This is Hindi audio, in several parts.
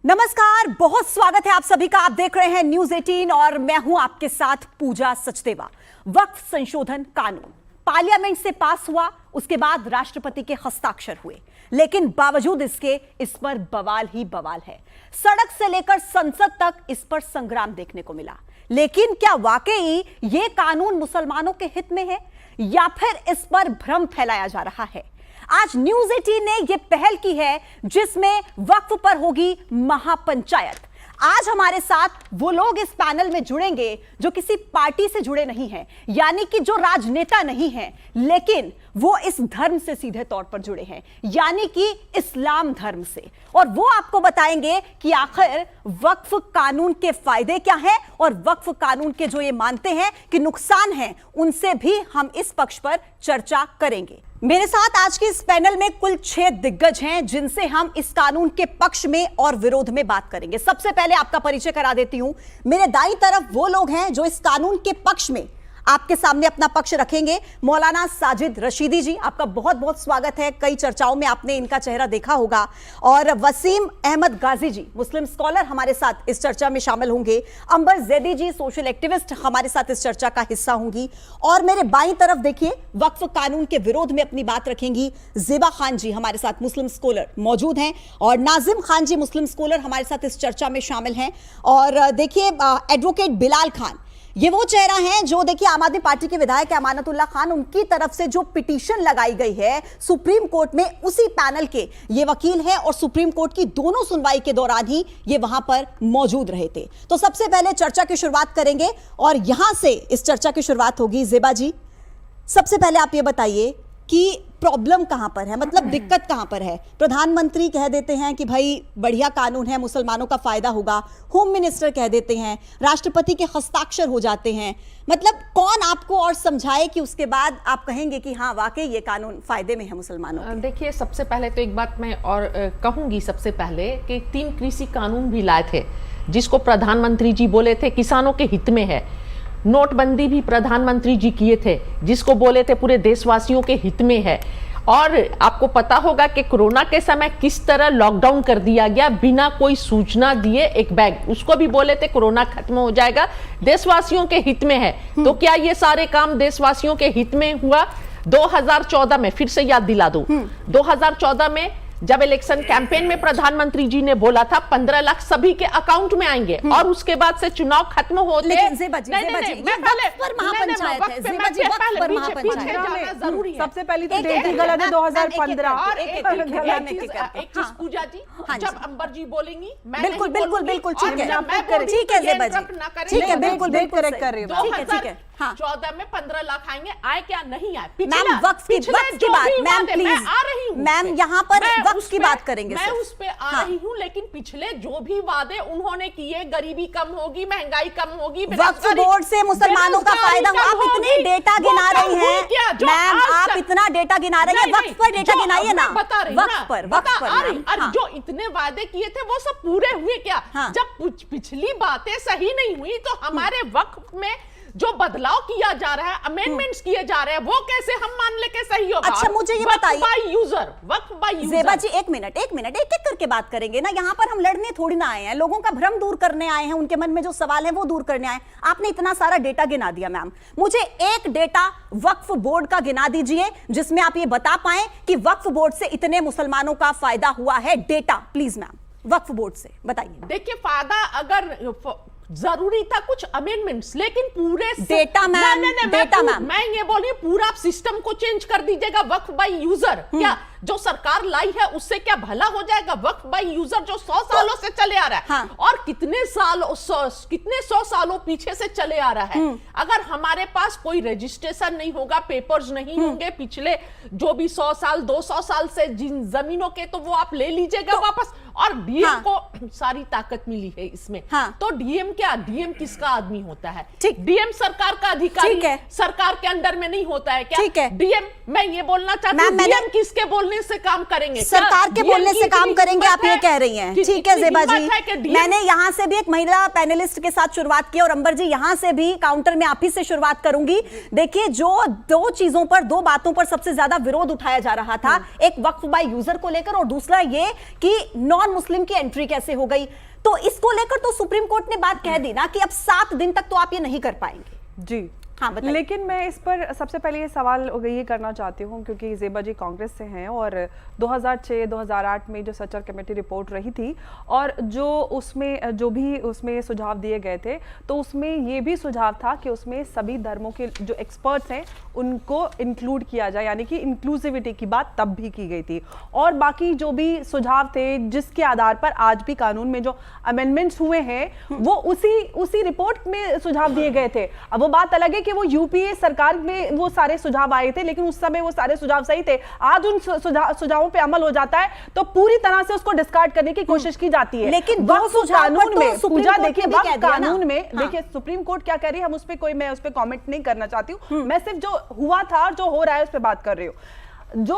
नमस्कार, बहुत स्वागत है आप सभी का। आप देख रहे हैं न्यूज 18 और मैं हूं आपके साथ पूजा सचदेवा। वक्फ संशोधन कानून पार्लियामेंट से पास हुआ, उसके बाद राष्ट्रपति के हस्ताक्षर हुए, लेकिन बावजूद इसके इस पर बवाल ही बवाल है। सड़क से लेकर संसद तक इस पर संग्राम देखने को मिला। लेकिन क्या वाकई ये कानून मुसलमानों के हित में है या फिर इस पर भ्रम फैलाया जा रहा है? आज न्यूज 18 ने यह पहल की है जिसमें वक्फ पर होगी महापंचायत। आज हमारे साथ वो लोग इस पैनल में जुड़ेंगे जो किसी पार्टी से जुड़े नहीं हैं, यानी कि जो राजनेता नहीं हैं, लेकिन वो इस धर्म से सीधे तौर पर जुड़े हैं, यानी कि इस्लाम धर्म से। और वो आपको बताएंगे कि आखिर वक्फ कानून के फायदे क्या हैं और वक्फ कानून के जो ये मानते हैं कि नुकसान हैं, उनसे भी हम इस पक्ष पर चर्चा करेंगे। मेरे साथ आज के इस पैनल में कुल 6 दिग्गज हैं जिनसे हम इस कानून के पक्ष में और विरोध में बात करेंगे। सबसे पहले आपका परिचय करा देती हूं। मेरे दाईं तरफ वो लोग हैं जो इस कानून के पक्ष में आपके सामने अपना पक्ष रखेंगे। मौलाना साजिद रशीदी जी, आपका बहुत बहुत स्वागत है। कई चर्चाओं में आपने इनका चेहरा देखा होगा। और वसीम अहमद गाजी जी, मुस्लिम स्कॉलर, हमारे साथ इस चर्चा में शामिल होंगे। अंबर जैदी जी, सोशल एक्टिविस्ट, हमारे साथ इस चर्चा का हिस्सा होंगी। और मेरे बाईं तरफ देखिए, वक्फ कानून के विरोध में अपनी बात रखेंगी ज़ेबा खान जी, हमारे साथ मुस्लिम स्कॉलर मौजूद हैं। और नाजिम खान जी, मुस्लिम स्कॉलर, हमारे साथ इस चर्चा में शामिल हैं। और देखिए, एडवोकेट बिलाल खान, ये वो चेहरा है जो देखिए आम आदमी पार्टी के विधायक अमानतुल्लाह खान, उनकी तरफ से जो पिटीशन लगाई गई है सुप्रीम कोर्ट में, उसी पैनल के ये वकील हैं और सुप्रीम कोर्ट की दोनों सुनवाई के दौरान ही ये वहां पर मौजूद रहे थे। तो सबसे पहले चर्चा की शुरुआत करेंगे और यहां से इस चर्चा की शुरुआत होगी। ज़ेबा जी, सबसे पहले आप ये बताइए कि प्रॉब्लम कहां पर है, मतलब दिक्कत कहां पर है? प्रधानमंत्री कह देते हैं कि भाई बढ़िया कानून है, मुसलमानों का फायदा होगा। होम मिनिस्टर कह देते हैं, राष्ट्रपति के हस्ताक्षर हो जाते हैं। मतलब कौन आपको और समझाए कि उसके बाद आप कहेंगे कि हाँ वाकई ये कानून फायदे में है मुसलमानों के? देखिए, सबसे पहले तो एक बात मैं और कहूंगी सबसे पहले कि 3 कृषि कानून भी लाए थे जिसको प्रधानमंत्री जी बोले थे किसानों के हित में है। नोटबंदी भी प्रधानमंत्री जी किए थे जिसको बोले थे पूरे देशवासियों के हित में है। और आपको पता होगा कि कोरोना के समय किस तरह लॉकडाउन कर दिया गया बिना कोई सूचना दिए। एक बैग, उसको भी बोले थे कोरोना खत्म हो जाएगा, देशवासियों के हित में है। तो क्या ये सारे काम देशवासियों के हित में हुआ? 2014 में, फिर से याद दिला दूं, 2014 में जब इलेक्शन कैंपेन में प्रधानमंत्री जी ने बोला था 15 लाख सभी के अकाउंट में आएंगे और उसके बाद से चुनाव खत्म होते। सबसे पहले तो डेट ही गलत है, 2015। और एक चीज पूजा जी, जब अंबर जी बोलेंगी बिल्कुल बिल्कुल बिल्कुल ठीक है, ठीक है ज़ेबा जी, ठीक है, बिल्कुल बिल्कुल करेक्ट कर रही हूँ। 2014 में 15 लाख आएंगे, आए क्या नहीं आए? मैम वक्फ की बात, मैम प्लीज, आ रही हूँ, मैम यहाँ पर वक्फ की बात करेंगे। मैं उस पे आ रही हूँ, लेकिन पिछले जो भी वादे उन्होंने किए, गरीबी कम होगी, महंगाई कम होगी, वक्फ बोर्ड से मुसलमानों का फायदा, आप इतने डेटा गिना रही हैं मैम, आप इतना डेटा गिना रही हैं, वक्फ पर डेटा गिनाइए ना, वक्फ पर जो इतने वादे किए थे वो सब पूरे हुए क्या? जब पिछली बातें सही नहीं हुई तो हमारे वक्फ में जो बदलाव किया जा रहा है, अमेंडमेंट्स किए जा रहे हैं, वो कैसे हम मान ले के सही होगा? अच्छा, मुझे ये बताइए, वक्फ बाय यूजर। ज़ेबा जी एक मिनट, एक एक करके बात करेंगे ना। यहाँ पर हम लड़ने थोड़ी ना आए हैं, लोगों का भ्रम दूर करने आए हैं, उनके मन में जो सवाल है वो दूर करने आए। आपने इतना सारा डेटा गिना दिया मैम, मुझे एक डेटा वक्फ बोर्ड का गिना दीजिए जिसमें आप ये बता पाए कि वक्फ बोर्ड से इतने मुसलमानों का फायदा हुआ है। Data please ma'am, Waqf board से बताइए। देखिए, फायदा अगर जरूरी था कुछ अमेंडमेंट्स, लेकिन पूरे डेटा मैम, डेटा मैम, मैं ये बोल रही हूँ पूरा सिस्टम को चेंज कर दीजिएगा। वक्फ बाय यूजर क्या जो सरकार लाई है उससे क्या भला हो जाएगा? वक्फ बाय यूजर जो 100 सालों से चले आ रहा है और कितने 100 सालों पीछे से चले आ रहा है। अगर हमारे पास कोई रजिस्ट्रेशन नहीं होगा, पेपर्स नहीं होंगे पिछले जो भी 100 साल 200 साल से जिन जमीनों के, तो वो आप ले लीजिएगा वापस। और डीएम को सारी ताकत मिली है इसमें। तो डीएम क्या, डीएम किसका आदमी होता है? डीएम सरकार का अधिकारी, सरकार के अंडर में नहीं होता है क्या? डीएम, मैं ये बोलना चाहती हूँ, डीएम किसके बोलने बोलने से काम करेंगे, सरकार के बोलने से काम करेंगे, आप ये कह रही हैं। ठीक है ज़ेबा जी, मैंने यहाँ से भी एक महिला पैनलिस्ट के साथ शुरुआत की और अंबर जी यहाँ से भी काउंटर में आप ही से शुरुआत करूंगी। देखिए, जो दो चीजों पर, दो बातों पर सबसे ज्यादा विरोध उठाया जा रहा था, एक वक्फ बाय यूजर को लेकर और दूसरा ये कि नॉन मुस्लिम की एंट्री कैसे हो गई। तो इसको लेकर तो सुप्रीम कोर्ट ने बात कह दी ना कि अब 7 दिन तक तो आप ये नहीं कर पाएंगे। जी हाँ, बताइए। लेकिन मैं इस पर सबसे पहले ये सवाल ये करना चाहती हूँ, क्योंकि ज़ेबा जी कांग्रेस से हैं और 2006-2008 में जो सचर कमेटी रिपोर्ट रही थी और जो भी उसमें सुझाव दिए गए थे, तो उसमें ये भी सुझाव था कि उसमें सभी धर्मों के जो एक्सपर्ट्स हैं उनको इंक्लूड किया जाए, यानी कि इंक्लूसिविटी की बात तब भी की गई थी। और बाकी जो भी सुझाव थे जिसके आधार पर आज भी कानून में जो अमेंडमेंट्स हुए हैं वो उसी रिपोर्ट में सुझाव दिए गए थे। अब वो बात अलग है कि वो यूपीए सरकार में वो सारे सुझाव आए थे, लेकिन उस समय वो सारे सुझाव सही थे। आज उन सुझावों पे अमल हो जाता है तो पूरी तरह से उसको डिस्कार्ड करने की कोशिश की जाती है। लेकिन वक्फ कानून में पूजा, देखिए वक्फ कानून में हाँ। देखिए सुप्रीम कोर्ट क्या कह रही है, हम मैं उस पर कमेंट नहीं करना चाहती हूँ। मैं सिर्फ जो हुआ था और जो हो रहा है उस पर बात कर रही हूँ। जो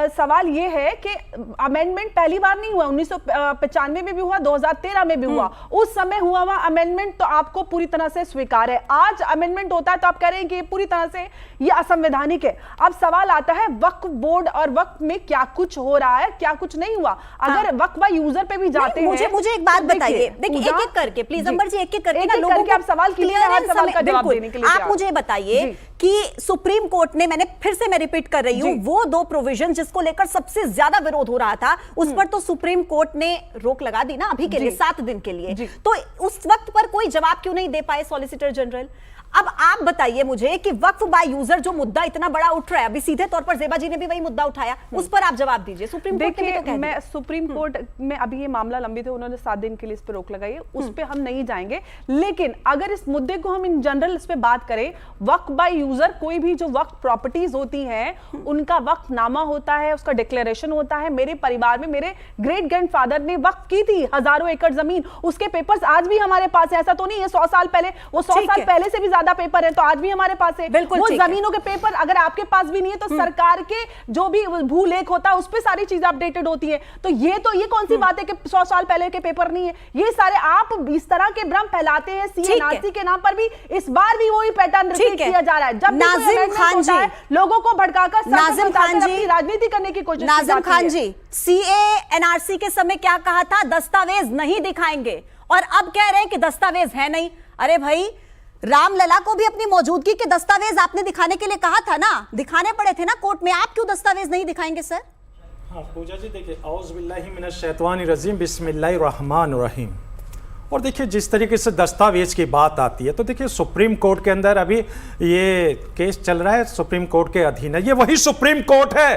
सवाल ये है कि अमेंडमेंट पहली बार नहीं हुआ, 1995 में भी हुआ, 2013 में भी हुआ। उस समय हुआ अमेंडमेंट तो आपको पूरी तरह से स्वीकार है। आज अमेंडमेंट होता है तो आप कह रहे हैं कि पूरी तरह से ये असंवैधानिक है। अब सवाल आता है वक्फ बोर्ड और वक्फ में क्या कुछ हो रहा है, क्या कुछ नहीं हुआ। अगर वक्फ बाय यूजर पे भी जाते हैं, मुझे एक बात बताइए, देखिए एक-एक करके प्लीज अंबर जी, एक-एक करके ना लोगों को आप सवाल सवाल का जवाब देने के लिए आप मुझे बताइए कि सुप्रीम कोर्ट ने, मैं रिपीट कर रही हूं, वो दो प्रोविजन जिसको लेकर सबसे ज्यादा विरोध हो रहा था उस पर तो सुप्रीम कोर्ट ने रोक लगा दी ना अभी के लिए, 7 दिन के लिए। तो उस वक्त पर कोई जवाब क्यों नहीं दे पाए सॉलिसिटर जनरल? अब आप बताइए मुझे कि वक्फ बाय यूजर जो मुद्दा इतना बड़ा उठ रहा है, अभी सीधे तौर पर ज़ेबा जी ने भी वही मुद्दा उठाया, उस पर आप जवाब दीजिए। सुप्रीम कोर्ट ने तो कह दिया। सुप्रीम कोर्ट में अभी ये मामला लंबित है, उन्होंने 7 दिन के लिए इस पर रोक लगाई है, उस पर हम नहीं जाएंगे। लेकिन अगर इस मुद्दे को हम इन जनरल इस पे बात करें, वक्फ बाय यूजर कोई भी जो वक्फ प्रॉपर्टीज होती हैं उनका वक्फ नामा होता है, उसका डिक्लेरेशन होता है। मेरे परिवार में मेरे ग्रेट ग्रैंडफादर ने वक्फ की थी हजारों एकड़ जमीन, उसके पेपर्स आज भी हमारे पास है। ऐसा तो नहीं है 100 साल पहले, वो 100 साल पहले से भी ज्यादा पेपर है तो आज भी हमारे पास है। बिल्कुल, वो जमीनों के पेपर अगर आपके पास भी नहीं है तो सरकार के जो भी भूलेख होता है उस पे सारी चीजें अपडेटेड होती है। तो ये कौन सी बात है कि 100 साल पहले के पेपर नहीं है? ये सारे आप इस तरह के भ्रम फैलाते हैं सीएनआरसी के नाम पर भी। इस बार भी वही पैटर्न रिपीट किया जा रहा है। जब नाजिम खान जी लोगों को भड़काकर नाजिम खान जी राजनीति करने की कोशिश, नाजिम खान जी सीएनआरसी के समय क्या कहा था? दस्तावेज नहीं दिखाएंगे, और अब कह रहे हैं कि दस्तावेज है नहीं। अरे भाई, रामलला को भी अपनी मौजूदगी के दस्तावेज आपने दिखाने के लिए कहा था ना, दिखाने पड़े थे ना कोर्ट में, आप क्यों दस्तावेज नहीं दिखाएंगे सर? हाँ पूजा जी, देखिए औज़ बिल्लाहि मिनश शैतानिर रजीम बिस्मिल्लाहिर रहमानिर रहीम। और देखिए जिस तरीके से दस्तावेज की बात आती है तो देखिए सुप्रीम कोर्ट के अंदर अभी ये केस चल रहा है, सुप्रीम कोर्ट के अधीन है। ये वही सुप्रीम कोर्ट है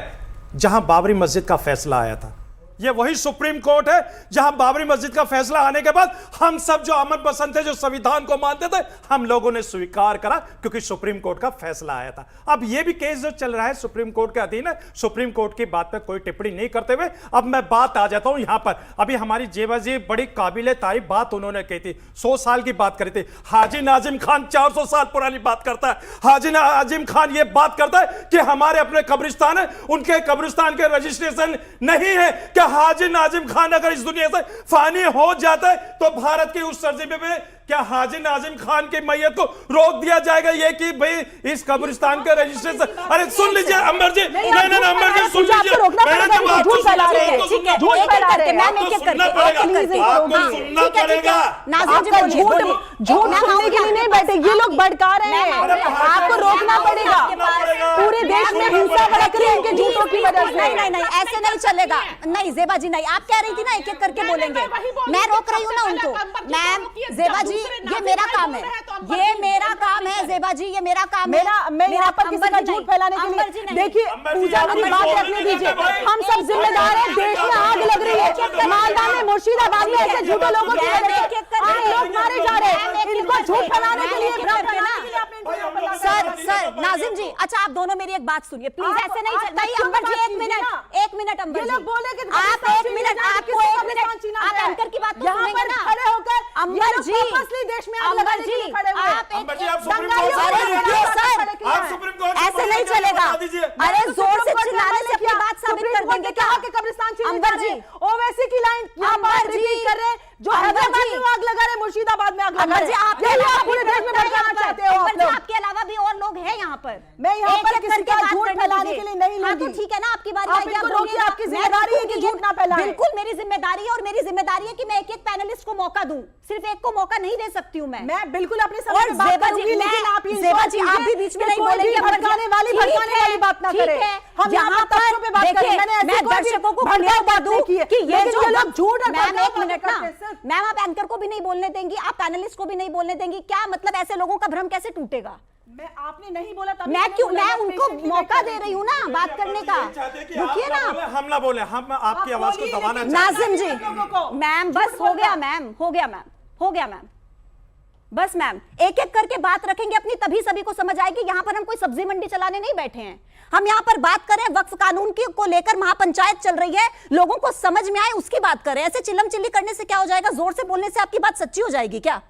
जहां बाबरी मस्जिद का फैसला आया था। ये वही सुप्रीम कोर्ट है जहां बाबरी मस्जिद का फैसला आने के बाद हम सब जो अमन पसंद थे, जो संविधान को मानते थे, हम लोगों ने स्वीकार करा क्योंकि सुप्रीम कोर्ट का फैसला आया था। अब ये भी केस जो चल रहा है सुप्रीम कोर्ट के अधीन है। सुप्रीम कोर्ट की बात पर कोई टिप्पणी नहीं करते हुए अब मैं बात आ जाता हूं यहां पर। अभी हमारी ज़ेबा जी बड़ी काबिले तारीफ बात उन्होंने कही थी, 100 साल की बात करी थी। हाजी नाजिम खान 400 साल पुरानी बात करता है। हाजी नाजिम खान ये बात करता है कि हमारे अपने कब्रिस्तान है, उनके कब्रिस्तान के रजिस्ट्रेशन नहीं है। क्या हाजी नाजिम खान अगर इस दुनिया से फानी हो जाता है तो भारत की उस सरजमीन पे क्या हाजी नाजिम खान की मैयत को रोक दिया जाएगा ये कि भाई इस कब्रिस्तान का रजिस्ट्रेशन? अरे सुन लीजिए अंबर जी, नहीं अंबर जी सुन लीजिए, मैंने जब आपको सुनना पड़ेगा, आपको सुनना पड़ेगा। झूठ सुनने के लिए नहीं बैठे ये लोग, भड़का रहे हैं, आपको रोकना पड़ेगा। पूरे देश में हिंसा भड़क रही है इनके झूठों की वजह से। नहीं ऐसे नहीं चलेगा। नहीं ज़ेबा जी नहीं, आप कह रही थी ना एक एक करके बोलेंगे, मैं रोक रही हूँ ना उनको। मैम ज़ेबा जी ये मेरा काम है, ये मेरा काम है ज़ेबा जी, ये मेरा काम है। मैं यहाँ पर किसी का झूठ फैलाने के लिए, देखिए पूजा मेरी बात रखने दीजिए, हम सब जिम्मेदार हैं। देश में आग लग रही है, मालदा में, मुर्शिदाबाद में ऐसे झूठे लोगों की वजह से आम लोग मारे जा रहे हैं। इनको झूठ फैलाने के लिए सर नाजिम जी, अच्छा आप दोनों मेरी एक बात सुनिए प्लीज, ऐसे नहीं अंबर जी, एक मिनट अंबर जी, आप 1 मिनट, आपको 1 मिनट, आप एंकर की बात तो सुनेंगे ना। खड़े होकर अंबर जी, पर्पसली देश में आग लगाने के लिए खड़े हुए हैं। अंबर जी, आप सुप्रीम दंगाइयों कोर्ट को से खड़े ये होकर सर, खड़े क्यों आप हैं? सुप्रीम कोर्ट से ऐसे नहीं चलेगा। बता दीजिए। अरे जोर से सुप्रीम कोर्ट चिल्लाने ने से अपनी किया। बात साबित सुप्रीम कर कोर्ट देंगे ने क्या? कहा कि कब्रिस्तान छीने अंबर जा रहे जी, हैं। ओवैसी की लाइन यहाँ अंबर पर जी, रिपीट कर रहे हैं, जो अंबर हैदराबाद जी, में आग लगा रहे हैं, मुर्शिदाबाद में आग लगा अंबर रहे जी, हैं। आपके यही अलावा आप पूरे देश में भड़काना चाहते हो आप अंबर जी, लोग। आपके अलावा भी और लोग हैं यहाँ पर। मैं यहाँ एक पर एक किसी करके का बात झूठ करने फैलाने दीजिए। के लिए नहीं हाँ, तो लूंगी। ठीक है ना, आपकी बारी आप आएगी, इनको आप बोलिए रोकिए, ना। आपकी मैं जिम्मेदारी है कि रुकूंगी। झूठ ना फैलाएं। बिल्कुल मेरी जिम्मेदारी है, और मेरी जिम्मेदारी है कि मैं एक एक पैनलिस्ट को मौका दूं, सिर्फ एक को मौका नहीं दे सकती हूँ मैं। मैं बिल्कुल अपने और समय में बात ज़ेबा जी, करूंगी, मैं- लेकिन आप ये ज़ेबा इंश्योर जी, आप भी कीजिए बीच में कि नहीं कोई भी बोलेंगे, अंबर जी। भड़काने वाली ठीक वाली बात ना ठीक करे। है। हम यहाँ यहाँ तथ्यों पे बात देखिए, करें। मैंने ऐसी मैं कोई भी दर्शकों को भड़काऊ क्लियर बात कर दूं नहीं की है। कि ये लेकिन जो ये लोग झूठ और मैम, भड़काऊ एक मिनट बातें ना, करते हैं सिर्फ। मैम आप एंकर को भी नहीं बोलने देंगी, आप पैनलिस्ट को भी नहीं बोलने देंगी, क्या मतलब ऐसे लोगों का भ्रम कैसे टूटेगा? मैं आपने नहीं बोला तभी मैं मैंने क्यों, बोला, मैं आप उनको patiently मौका wait दे कर रही हूँ ना बात करने का। रुकिए ना हम ना बोले, हम आपकी आवाज को बोलिए, दबाना लेकिन चाहते हैं। नाजिम जी, लोगों को। मैम बस हो गया मैम, हो गया मैम, हो गया मैम, बस मैम, एक एक करके बात रखेंगे अपनी, तभी सभी को समझ आएगी। यहाँ पर हम कोई सब्जी मंडी चलाने नहीं बैठे हैं, हम यहाँ पर बात करें वक्फ कानून की को लेकर महापंचायत चल रही है, लोगों को समझ में आए उसकी बात करें। ऐसे चिल्लम चिल्ली करने से क्या हो जाएगा? जोर से बोलने से आपकी बात सच्ची हो जाएगी क्या?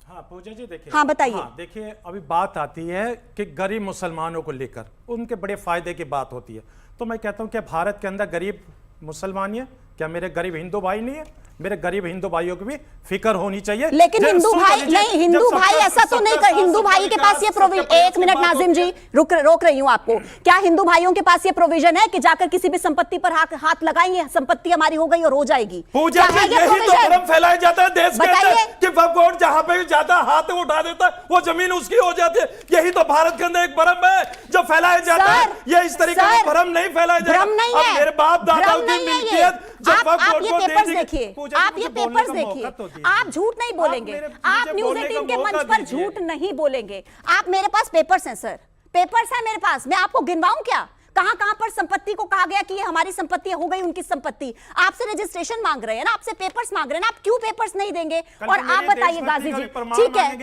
हाँ पूजा जी देखिए, हाँ, बताइए। हाँ, देखिए अभी बात आती है कि गरीब मुसलमानों को लेकर उनके बड़े फायदे की बात होती है, तो मैं कहता हूँ कि भारत के अंदर गरीब मुसलमान है क्या? मेरे गरीब हिंदू भाई नहीं है? मेरे गरीब हिंदू भाइयों की भी फिक्र होनी चाहिए। लेकिन हिंदू भाई नहीं, हिंदू भाई ऐसा तो नहीं कर, हिंदू भाई के पास ये प्रोविजन, एक मिनट नाजिम जी, रोक रही हूं आपको। क्या हिंदू भाइयों के पास ये प्रोविजन है कि जाकर किसी भी संपत्ति पर हाथ लगाएंगे, संपत्ति हमारी हो गई और हो जाएगी? पूजा क्या है जी, ये यही तो provision? भ्रम फैलाया जाता है देश के बताइए। अंदर कि वक्फ बोर्ड जहां पे भी जाता है हाथ उठा देता है, वो जमीन उसकी हो जाती है। यही तो भारत के अंदर एक भ्रम है जो फैलाया जाता है। ये इस तरीके का भ्रम नहीं फैलाया जाएगा। भ्रम नहीं अब है, मेरे बाप दादाओं भ्रम की नहीं है ये। मिल्कियत जब आप वक्फ बोर्ड ये को दे पेपर्स दी- देखिए, पूजा जी, आप ये मुझे बोलने पेपर्स का देखिए, मौका तो दीजिए। आप झूठ नहीं बोलेंगे, आप मुझे न्यूज बोलने का 18 के मौका मंच पर दीजिए। झूठ नहीं बोलेंगे। आप, मेरे पास पेपर्स हैं सर, पेपर्स हैं मेरे पास, मैं आपको गिनवाऊं क्या? कहां कहां पर संपत्ति को कहा गया कि ये हमारी संपत्ति हो गई उनकी संपत्ति? आपसे रजिस्ट्रेशन मांग रहे हैं ना, आपसे पेपर्स मांग रहे हैं ना, आप क्यों पेपर्स नहीं देंगे? और आप बताइए गाजी जी,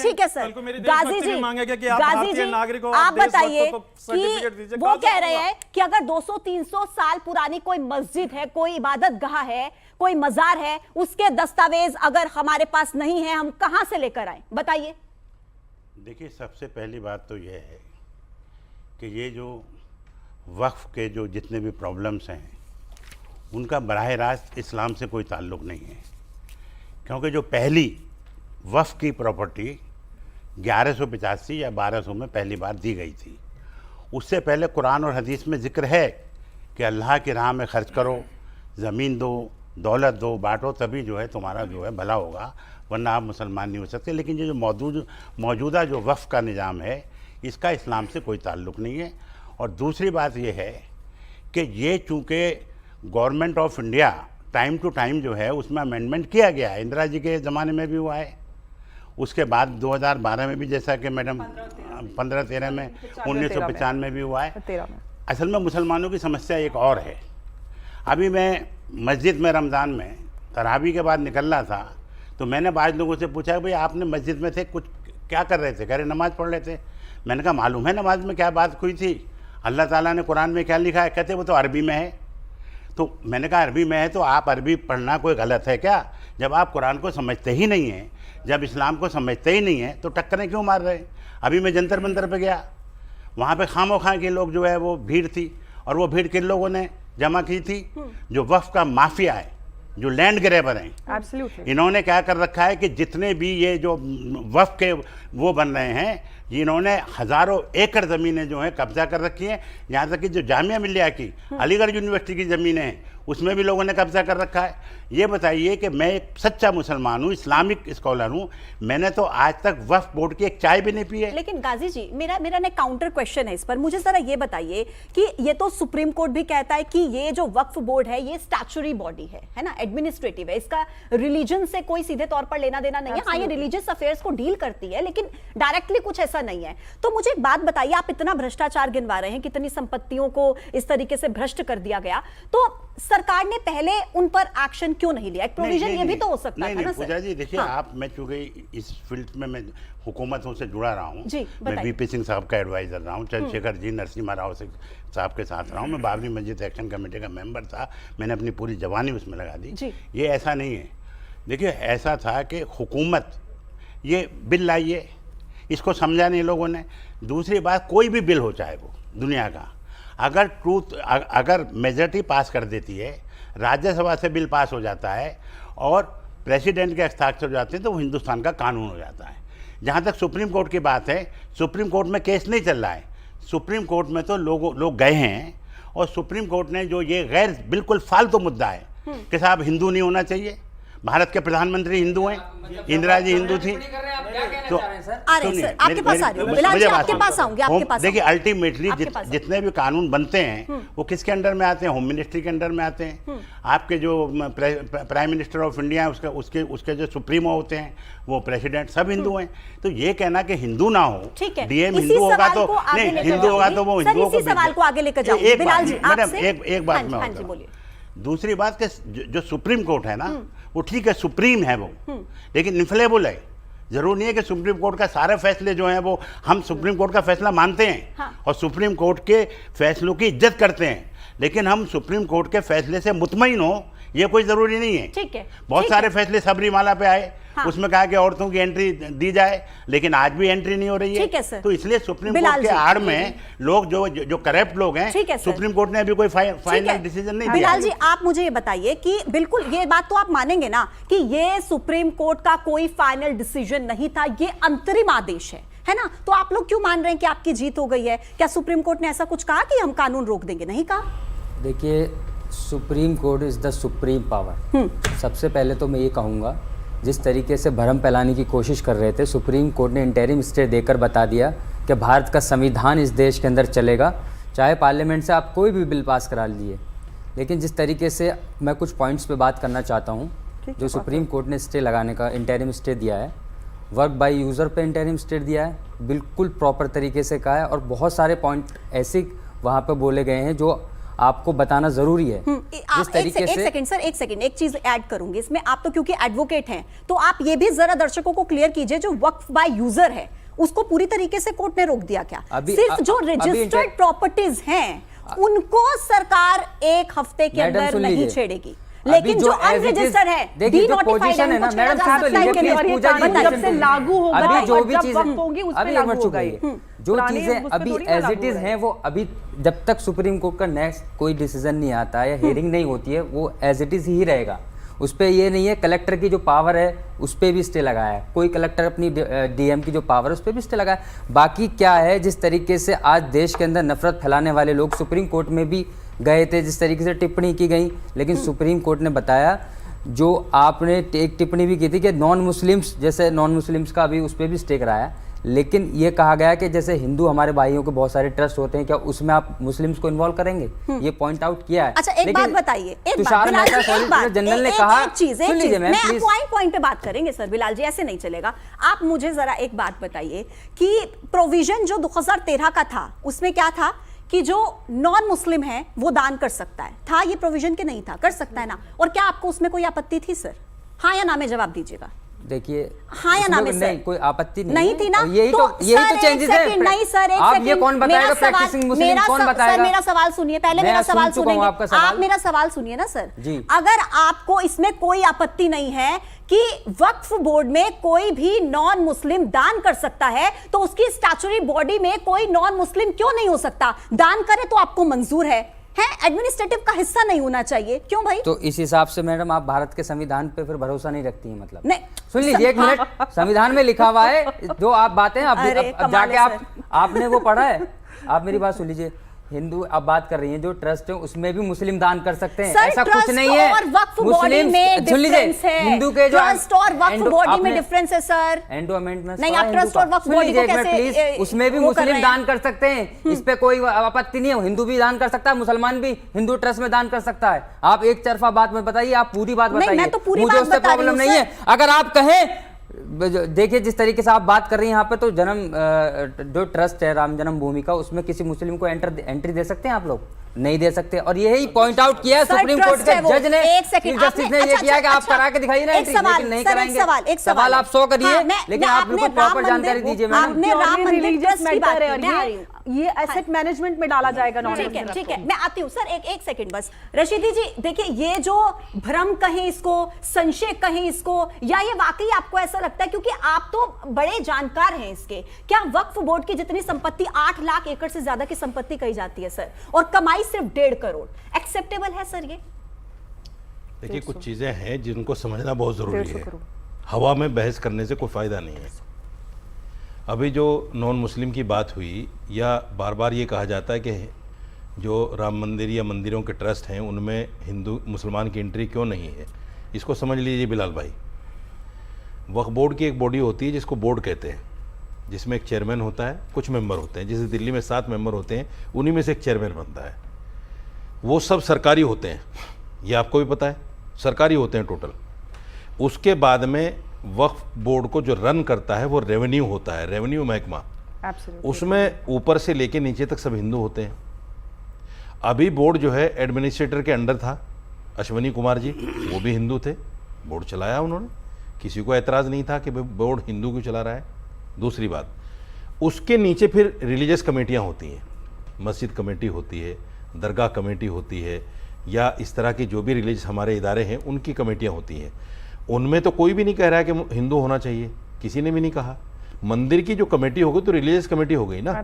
ठीक है सर, गाजी जी, गाजी जी, आप बताइए कि वो कह रहे हैं कि अगर 200-300 साल पुरानी कोई मस्जिद है, कोई इबादत गाह है, कोई मजार है, उसके दस्तावेज अगर हमारे पास नहीं है, हम कहां से लेकर आए? बताइए। देखिए, सबसे पहली बात तो यह है कि ये जो वक्फ के जो जितने भी प्रॉब्लम्स हैं उनका बराह रास्त इस्लाम से कोई ताल्लुक़ नहीं है, क्योंकि जो पहली वक्फ की प्रॉपर्टी 1185 या 1200 में पहली बार दी गई थी, उससे पहले कुरान और हदीस में ज़िक्र है कि अल्लाह की राह में ख़र्च करो, ज़मीन दो, दौलत दो, बांटो, तभी जो है तुम्हारा जो है भला होगा, वरना आप मुसलमान नहीं हो सकते। लेकिन ये जो मौजूदा जो वक्फ का निज़ाम है, इसका इस्लाम से कोई ताल्लुक़ नहीं है। और दूसरी बात यह है कि ये चूँकि government of India time to time जो है उसमें अमेंडमेंट किया गया है, इंदिरा जी के ज़माने में भी हुआ है, उसके बाद 2012 में भी, जैसा कि मैडम 15-13 में, 1995 में भी हुआ है। असल में मुसलमानों की समस्या एक और है। अभी मैं मस्जिद में रमज़ान में तरावी के बाद निकल रहा था, तो मैंने बाज़ लोगों से पूछा कि भाई आपने मस्जिद में थे, कुछ क्या कर रहे थे? कह रहे नमाज़ पढ़ रहे थे। मैंने कहा मालूम है नमाज में क्या बात हुई थी, अल्लाह ताला ने कुरान में क्या लिखा है? कहते वो तो अरबी में है। तो मैंने कहा अरबी में है तो आप अरबी पढ़ना कोई गलत है क्या? जब आप कुरान को समझते ही नहीं हैं, जब इस्लाम को समझते ही नहीं हैं, तो टक्करें क्यों मार रहे हैं? अभी मैं जंतर मंतर पे गया, वहाँ पे खामोखा के लोग जो है वो भीड़ थी, और वो भीड़ किन लोगों ने जमा की थी? जो वक्फ का माफिया है, जो लैंड ग्रैबर हैं। Absolutely. इन्होंने क्या कर रखा है कि जितने भी ये जो वक्फ के वो बन रहे हैं, इन्होंने हज़ारों एकड़ ज़मीनें जो हैं कब्जा कर रखी हैं। यहाँ तक कि जो जामिया मिल्लिया की, अलीगढ़ यूनिवर्सिटी की ज़मीनें हैं, उसमें भी लोगों ने कब्जा कर रखा है। ये बताइए कि मैं एक सच्चा मुसलमान हूँ, इस्लामिक स्कॉलर हूँ, मैंने तो आज तक वक्फ बोर्ड की एक चाय भी नहीं पी है। लेकिन गाजी जी, मेरा ना काउंटर क्वेश्चन है इस पर। मुझे जरा ये बताइए कि ये तो सुप्रीम कोर्ट भी कहता है कि ये जो वक्फ बोर्ड है ये स्टैट्यूटरी बॉडी है ना, एडमिनिस्ट्रेटिव है, इसका रिलीजन से कोई सीधे तौर पर लेना देना नहीं है। हाँ, ये रिलीजियस अफेयर्स को डील करती है, लेकिन डायरेक्टली कुछ ऐसा नहीं है। तो मुझे एक बात बताइए, आप इतना भ्रष्टाचार गिनवा रहे हैं, कितनी संपत्तियों को इस तरीके से भ्रष्ट कर दिया गया, तो सरकार ने पहले उन पर एक्शन क्यों नहीं लिया? एक प्रोविजन ये भी तो हो सकता है ना सर। पूजा जी देखिए, हाँ। आप, मैं चूंकि इस फील्ड में मैं हुकूमतों से जुड़ा रहा हूँ, जी, मैं वीपी सिंह साहब का एडवाइजर रहा हूँ, चंद्रशेखर जी, नरसिम्हा राव साहब के साथ रहा हूँ, मैं बाबरी मस्जिद एक्शन कमेटी का मेंबर था, मैंने अपनी पूरी जवानी उसमें लगा दी। ये ऐसा नहीं है देखिए ऐसा था कि हुकूमत ये बिल लाइए, इसको समझा नहीं लोगों ने। दूसरी बात, कोई भी बिल हो चाहे वो दुनिया का, अगर मेजॉरिटी पास कर देती है, राज्यसभा से बिल पास हो जाता है और प्रेसिडेंट के हस्ताक्षर हो जाते हैं, तो वो हिंदुस्तान का कानून हो जाता है। जहाँ तक सुप्रीम कोर्ट की बात है, सुप्रीम कोर्ट में केस नहीं चल रहा है। सुप्रीम कोर्ट में तो लोग गए हैं और सुप्रीम कोर्ट ने जो ये बिल्कुल फालतू मुद्दा है कि साहब हिंदू नहीं होना चाहिए, भारत के प्रधानमंत्री हिंदू हैं, इंदिरा जी हिंदू थी, तो आपके पास आ रही हूं, बिलाल जी आपके पास आऊंगी, आपके पास देखिए अल्टीमेटली जितने भी कानून बनते हैं वो किसके अंडर में आते हैं? होम मिनिस्ट्री के अंडर में आते हैं। आपके जो प्राइम मिनिस्टर ऑफ इंडिया है उसके जो सुप्रीमो होते हैं वो प्रेसिडेंट सब हिंदू हैं। तो ये कहना कि हिंदू ना हो, डीएम हिंदू होगा तो नहीं, हिंदू होगा तो वो हिंदुओं को सवाल को आगे लेकर जाओ। बिलाल जी मैडम एक बात मैं, दूसरी बात कि जो सुप्रीम कोर्ट है ना, वो ठीक है, सुप्रीम है वो, लेकिन इन्फ्लेबल है। जरूर नहीं है कि सुप्रीम कोर्ट का सारे फैसले जो हैं वो हम सुप्रीम कोर्ट का फैसला मानते हैं और सुप्रीम कोर्ट के फैसलों की इज्जत करते हैं, लेकिन हम सुप्रीम कोर्ट के फैसले से मुतमईन हो ये कोई जरूरी नहीं है। ठीक है, बहुत सारे फैसले सबरीमाला पे आए, उसमें कहा कि औरतों की एंट्री दी जाए, लेकिन आज भी एंट्री नहीं हो रही है। तो इसलिए सुप्रीम कोर्ट के आड़ में लोग जो करप्ट लोग हैं, सुप्रीम कोर्ट ने अभी कोई फाइनल डिसीजन नहीं दिया। बिलाल जी आप मुझे ये बताइए कि बिल्कुल ये बात तो आप मानेंगे ना कि ये सुप्रीम कोर्ट का कोई फाइनल डिसीजन नहीं था, ये अंतरिम आदेश है ना? तो आप लोग क्यों मान रहे हैं कि आपकी जीत हो गई है? क्या सुप्रीम कोर्ट ने ऐसा कुछ कहा कि हम कानून रोक देंगे? नहीं कहा। देखिए, supreme court is the supreme power. सबसे पहले तो मैं ये कहूँगा, जिस तरीके से भ्रम फैलाने की कोशिश कर रहे थे, सुप्रीम कोर्ट ने इंटरिम स्टे देकर बता दिया कि भारत का संविधान इस देश के अंदर चलेगा, चाहे पार्लियामेंट से आप कोई भी बिल पास करा लीजिए। लेकिन जिस तरीके से मैं कुछ पॉइंट्स पे बात करना चाहता हूँ, जो सुप्रीम कोर्ट ने स्टे लगाने का इंटरिम स्टे दिया है, वर्क बाय यूज़र पे इंटरिम स्टे दिया है, बिल्कुल प्रॉपर तरीके से कहा है, और बहुत सारे पॉइंट ऐसे वहाँ पे बोले गए हैं जो आपको बताना जरूरी है। जिस तरीके से एक सेकंड एक चीज ऐड करूंगी इसमें। आप तो क्योंकि एडवोकेट हैं, तो आप ये भी जरा दर्शकों को क्लियर कीजिए, जो वक्फ बाय यूजर है उसको पूरी तरीके से कोर्ट ने रोक दिया क्या? सिर्फ जो रजिस्टर्ड प्रॉपर्टीज हैं उनको सरकार एक हफ्ते के अंदर नहीं छेड़ेगी, लेकिन जो अनरजिस्टर्ड है, देखिए जो पोजीशन है ना मैडम, जब से लागू होगा, अभी जो भी जब चीजें वक्त होंगी उस पे लागू होगा ये। जो चीजें अभी एज इट इज हैं, वो अभी जब तक सुप्रीम कोर्ट का नेक्स्ट कोई डिसीजन नहीं आता है, हियरिंग नहीं होती है, वो एज इट इज ही रहेगा। उस पर ये नहीं है कलेक्टर की जो पावर है उस पर भी स्टे लगाया है, कोई कलेक्टर अपनी डीएम की जो पावर है उस पर भी स्टे लगाया। बाकी क्या है, जिस तरीके से आज देश के अंदर नफरत फैलाने वाले लोग सुप्रीम कोर्ट में भी गए थे, जिस तरीके से टिप्पणी की गई, लेकिन सुप्रीम कोर्ट ने बताया, जो आपने एक टिप्पणी भी की थी कि नॉन मुस्लिम्स, जैसे नॉन मुस्लिम्स का अभी उस पर भी स्टे कराया, लेकिन ये कहा गया कि जैसे हिंदू हमारे भाइयों के बहुत सारे ट्रस्ट होते हैं, क्या उसमें आप मुस्लिम्स को इन्वॉल्व करेंगे? ये पॉइंट आउट किया है। अच्छा एक बात बताइए, तुषार मेहता सॉलिसिटर जनरल ने कहा, सुन लीजिए, मैं पॉइंट पे बात करेंगे सर। बिलाल जी ऐसे नहीं चलेगा। आप मुझे जरा एक बात बताइए कि प्रोविजन जो 2013 का था उसमें क्या था कि जो नॉन मुस्लिम है वो दान कर सकता है, था ये प्रोविजन के नहीं था? कर सकता है ना? और क्या आपको उसमें कोई आपत्ति थी सर? हाँ या ना में जवाब दीजिएगा। देखिए, हाँ या ना में नहीं, कोई आपत्ति नहीं थी ना? यही तो चेंजेस है। नहीं सर, आप ये कौन बताएगा? प्रैक्टिसिंग मुस्लिम कौन बताएगा? सर मेरा सवाल सुनिए, पहले मेरा सवाल सुनिए। आप मेरा सवाल सुनिए ना सर। अगर आपको इसमें कोई आपत्ति नहीं है कि वक्फ बोर्ड में कोई भी नॉन मुस्लिम दान कर सकता है, तो उसकी स्टैट्यूटरी बॉडी में कोई नॉन मुस्लिम क्यों नहीं हो सकता? दान करे तो आपको मंजूर है, एडमिनिस्ट्रेटिव का हिस्सा नहीं होना चाहिए, क्यों भाई? तो इस हिसाब से मैडम आप भारत के संविधान पे फिर भरोसा नहीं रखती हैं मतलब? नहीं, सुन लीजिए एक मिनट, संविधान में लिखा हुआ है जो आप बातें अब जाके आपने वो पढ़ा है? आप मेरी बात सुन लीजिए, हिंदू अब बात कर रही हैं जो ट्रस्ट है उसमें भी मुस्लिम दान कर सकते हैं, ऐसा कुछ नहीं है। मुस्लिम सुन लीजिए, हिंदू के जो ट्रस्ट और वक्फ बॉडी में डिफरेंस है सर। एंडोमेंट में नहीं, आप ट्रस्ट और वक्फ बॉडी को कैसे प्लीज, उसमें भी मुस्लिम दान कर सकते हैं, इस पे कोई आपत्ति नहीं है। हिंदू भी दान कर सकता है, मुसलमान भी हिंदू ट्रस्ट में दान कर सकता है। आप एक तरफा बात में बताइए, आप पूरी बात बताइए, मुझे उससे प्रॉब्लम नहीं है। अगर आप कहें, देखिए जिस तरीके से आप बात कर रही हैं यहाँ पे, तो जो ट्रस्ट है राम जन्म भूमि का, उसमें किसी मुस्लिम को एंट्री दे सकते हैं आप लोग? नहीं दे सकते। और यही पॉइंट आउट किया है सुप्रीम कोर्ट के जज ने, चीफ जस्टिस ने ये किया कि आप करा के दिखाइए ना एंट्री, लेकिन नहीं कराएंगे। सवाल आप 100 करिए, लेकिन आप बिल्कुल प्रॉपर जानकारी दीजिए। आपने राम मंदिर ट्रस्ट की बात की, ये एसेट मैनेजमेंट में डाला जाएगा नॉन ठीक है मैं आती हूँ सर, एक सेकंड बस। रशीदी जी देखिए, ये जो भ्रम कहें इसको, संशय कहें इसको, या ये वाकई आपको ऐसा लगता है, क्योंकि आप तो बड़े जानकार हैं इसके, क्या वक्फ बोर्ड की जितनी संपत्ति 8 लाख एकड़ से ज्यादा की संपत्ति कही जाती है सर, और कमाई सिर्फ 1.5 करोड़, एक्सेप्टेबल है सर ये? देखिए कुछ चीज़ें हैं जिनको समझना बहुत ज़रूरी 150 है। करोड़। हवा में बहस करने से कोई फ़ायदा नहीं है। अभी जो नॉन मुस्लिम की बात हुई, या बार बार ये कहा जाता है कि जो राम मंदिर या मंदिरों के ट्रस्ट हैं उनमें हिंदू मुसलमान की एंट्री क्यों नहीं है, इसको समझ लीजिए बिलाल भाई। वक्फ बोर्ड की एक बॉडी होती है जिसको बोर्ड कहते हैं, जिसमें एक चेयरमैन होता है, कुछ मेंबर होते हैं। जैसे दिल्ली में 7 मेंबर होते हैं, उन्हीं में से एक चेयरमैन बनता है। वो सब सरकारी होते हैं, ये आपको भी पता है, सरकारी होते हैं टोटल। उसके बाद में वक्फ बोर्ड को जो रन करता है वो रेवेन्यू होता है, रेवेन्यू महकमा। उसमें ऊपर से लेके नीचे तक सब हिंदू होते हैं। अभी बोर्ड जो है एडमिनिस्ट्रेटर के अंडर था, अश्वनी कुमार जी, वो भी हिंदू थे, बोर्ड चलाया उन्होंने, किसी को एतराज़ नहीं था कि बोर्ड हिंदू क्यों चला रहा है। दूसरी बात, उसके नीचे फिर रिलीजियस कमेटियाँ होती हैं, मस्जिद कमेटी होती है, दरगाह कमेटी होती है, या इस तरह की जो भी रिलीजियस हमारे इदारे हैं उनकी कमेटियाँ होती हैं। उनमें तो कोई भी नहीं कह रहा है कि हिंदू होना चाहिए, किसी ने भी नहीं कहा। मंदिर की जो कमेटी होगी तो रिलीजियस कमेटी हो गई ना,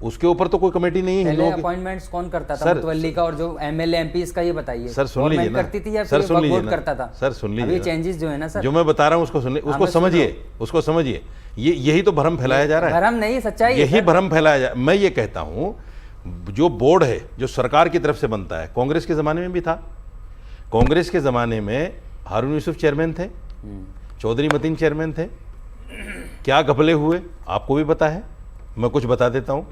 उसके ऊपर तो कोई कमेटी नहीं है। पहले अपॉइंटमेंट्स कौन करता था? मुतवल्ली का, और जो एमएलए एमपी का, ये बताइए सर सुन लीजिए ना, करती थी या सर सुन लीजिए करता था? सर सुन लीजिए, अभी चेंजेस जो है ना सर, जो मैं बता रहा हूँ उसको सुन लीजिए, उसको समझिए, उसको समझिए। यही तो भ्रम फैलाया जा रहा है। भ्रम नहीं, सच्चाई है। यही भ्रम फैलाया जा। मैं ये कहता हूँ, जो बोर्ड है जो सरकार की तरफ से बनता है, कांग्रेस के ज़माने में भी था। कांग्रेस के ज़माने में हारून यूसुफ चेयरमैन थे, चौधरी मतीन चेयरमैन थे। क्या घपले हुए आपको भी पता है, मैं कुछ बता देता हूँ।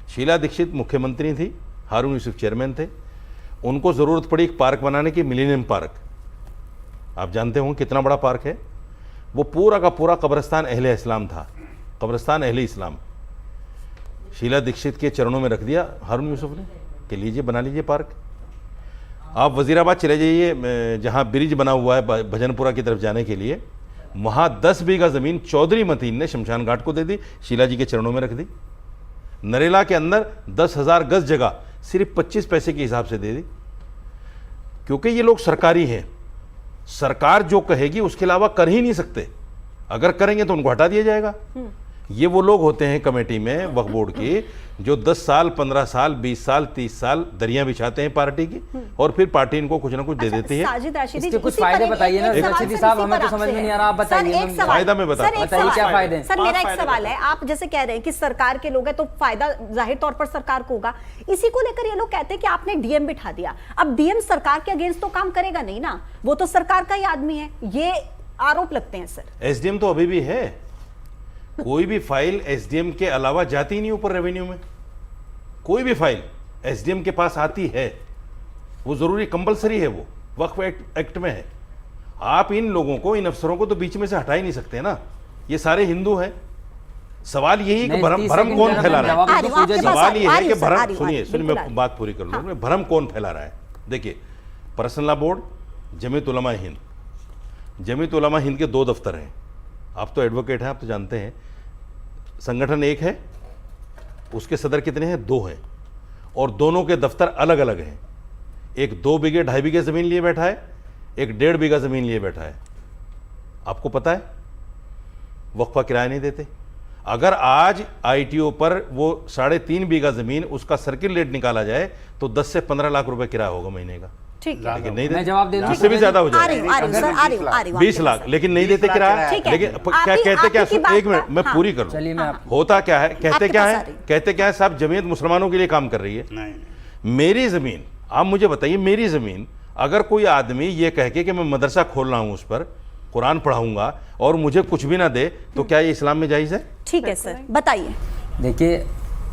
शीला दीक्षित मुख्यमंत्री थी, हारून यूसुफ चेयरमैन थे। उनको ज़रूरत पड़ी एक पार्क बनाने की, मिलेनियम पार्क। आप जानते होंगे कितना बड़ा पार्क है वो। पूरा का पूरा कब्रिस्तान अहले इस्लाम था, कब्रिस्तान अहले इस्लाम। शीला दीक्षित के चरणों में रख दिया हारून यूसुफ ने कि लीजिए बना लीजिए पार्क। आप वजीराबाद चले जाइए, जहाँ ब्रिज बना हुआ है भजनपुरा की तरफ जाने के लिए, वहाँ 10 बीघा ज़मीन चौधरी मतीन ने शमशान घाट को दे दी, शीला जी के चरणों में रख दी। नरेला के अंदर 10,000 गज जगह सिर्फ 25 पैसे के हिसाब से दे दी, क्योंकि ये लोग सरकारी हैं। सरकार जो कहेगी उसके अलावा कर ही नहीं सकते। अगर करेंगे तो उनको हटा दिया जाएगा। ये वो लोग होते हैं कमेटी में वक्फ बोर्ड की, जो 10 साल 15 साल 20 साल 30 साल दरियां बिछाते हैं पार्टी की, और फिर पार्टी इनको कुछ ना कुछ दे देती है। साजिद राशिदी इसके कुछ फायदे बताइए ना रशीदी साहब, हमें तो समझ में नहीं आ रहा, आप बताइए। फायदा मैं बताता हूं। बताइए क्या फायदे हैं। सर मेरा एक सवाल है, आप जैसे कह रहे हैं कि सरकार के लोग हैं तो फायदा जाहिर तौर पर सरकार को होगा, इसी को लेकर ये लोग कहते हैं कि आपने डीएम बिठा दिया। अब डीएम सरकार के अगेंस्ट तो काम करेगा नहीं ना, वो तो सरकार का ही आदमी है, ये आरोप लगते हैं सर। एसडीएम तो अभी भी है, कोई भी फाइल एसडीएम के अलावा जाती नहीं ऊपर रेवेन्यू में। कोई भी फाइल एसडीएम के पास आती है, वो जरूरी कंपलसरी है, वो वक्फ एक्ट में है। आप इन लोगों को, इन अफसरों को तो बीच में से हटा ही नहीं सकते ना। ये सारे हिंदू हैं। सवाल यही कि भ्रम कौन फैला रहा है। सवाल ये है कि भ्रम, सुनिए मैं बात पूरी कर लूँ, भ्रम कौन फैला रहा है। देखिए, personal law board, Jamiat Ulama Hind. Jamiat Ulama Hind के 2 दफ्तर हैं। आप तो एडवोकेट हैं, आप तो जानते हैं। संगठन एक है, उसके सदर कितने हैं? 2 हैं, और दोनों के दफ्तर अलग अलग हैं। एक 2 बीघे 2.5 बीघे ज़मीन लिए बैठा है, एक 1.5 बीघा ज़मीन लिए बैठा है। आपको पता है वक्फा किराया नहीं देते। अगर आज आईटीओ पर वो 3.5 बीघा ज़मीन, उसका सर्किल रेट निकाला जाए तो 10 से 15 लाख रुपए किराया होगा महीने का। ठीक है, लेकिन नहीं मैं जवाब दे दूं, उससे भी ज्यादा हो जाएगा। 20 लाख, लेकिन नहीं देते किराया। लेकिन क्या कहते, क्या एक मिनट मैं पूरी करूं। चलिए मैं होता क्या है, कहते क्या है साहब, जमीयत मुसलमानों के लिए काम कर रही है। मेरी जमीन, आप मुझे बताइए, मेरी जमीन अगर कोई आदमी ये कह के कि मैं मदरसा खोल रहा हूं, उस पर कुरान पढ़ाऊंगा, और मुझे कुछ भी ना दे, तो क्या ये इस्लाम में जायज है? ठीक है सर, बताइए। देखिए,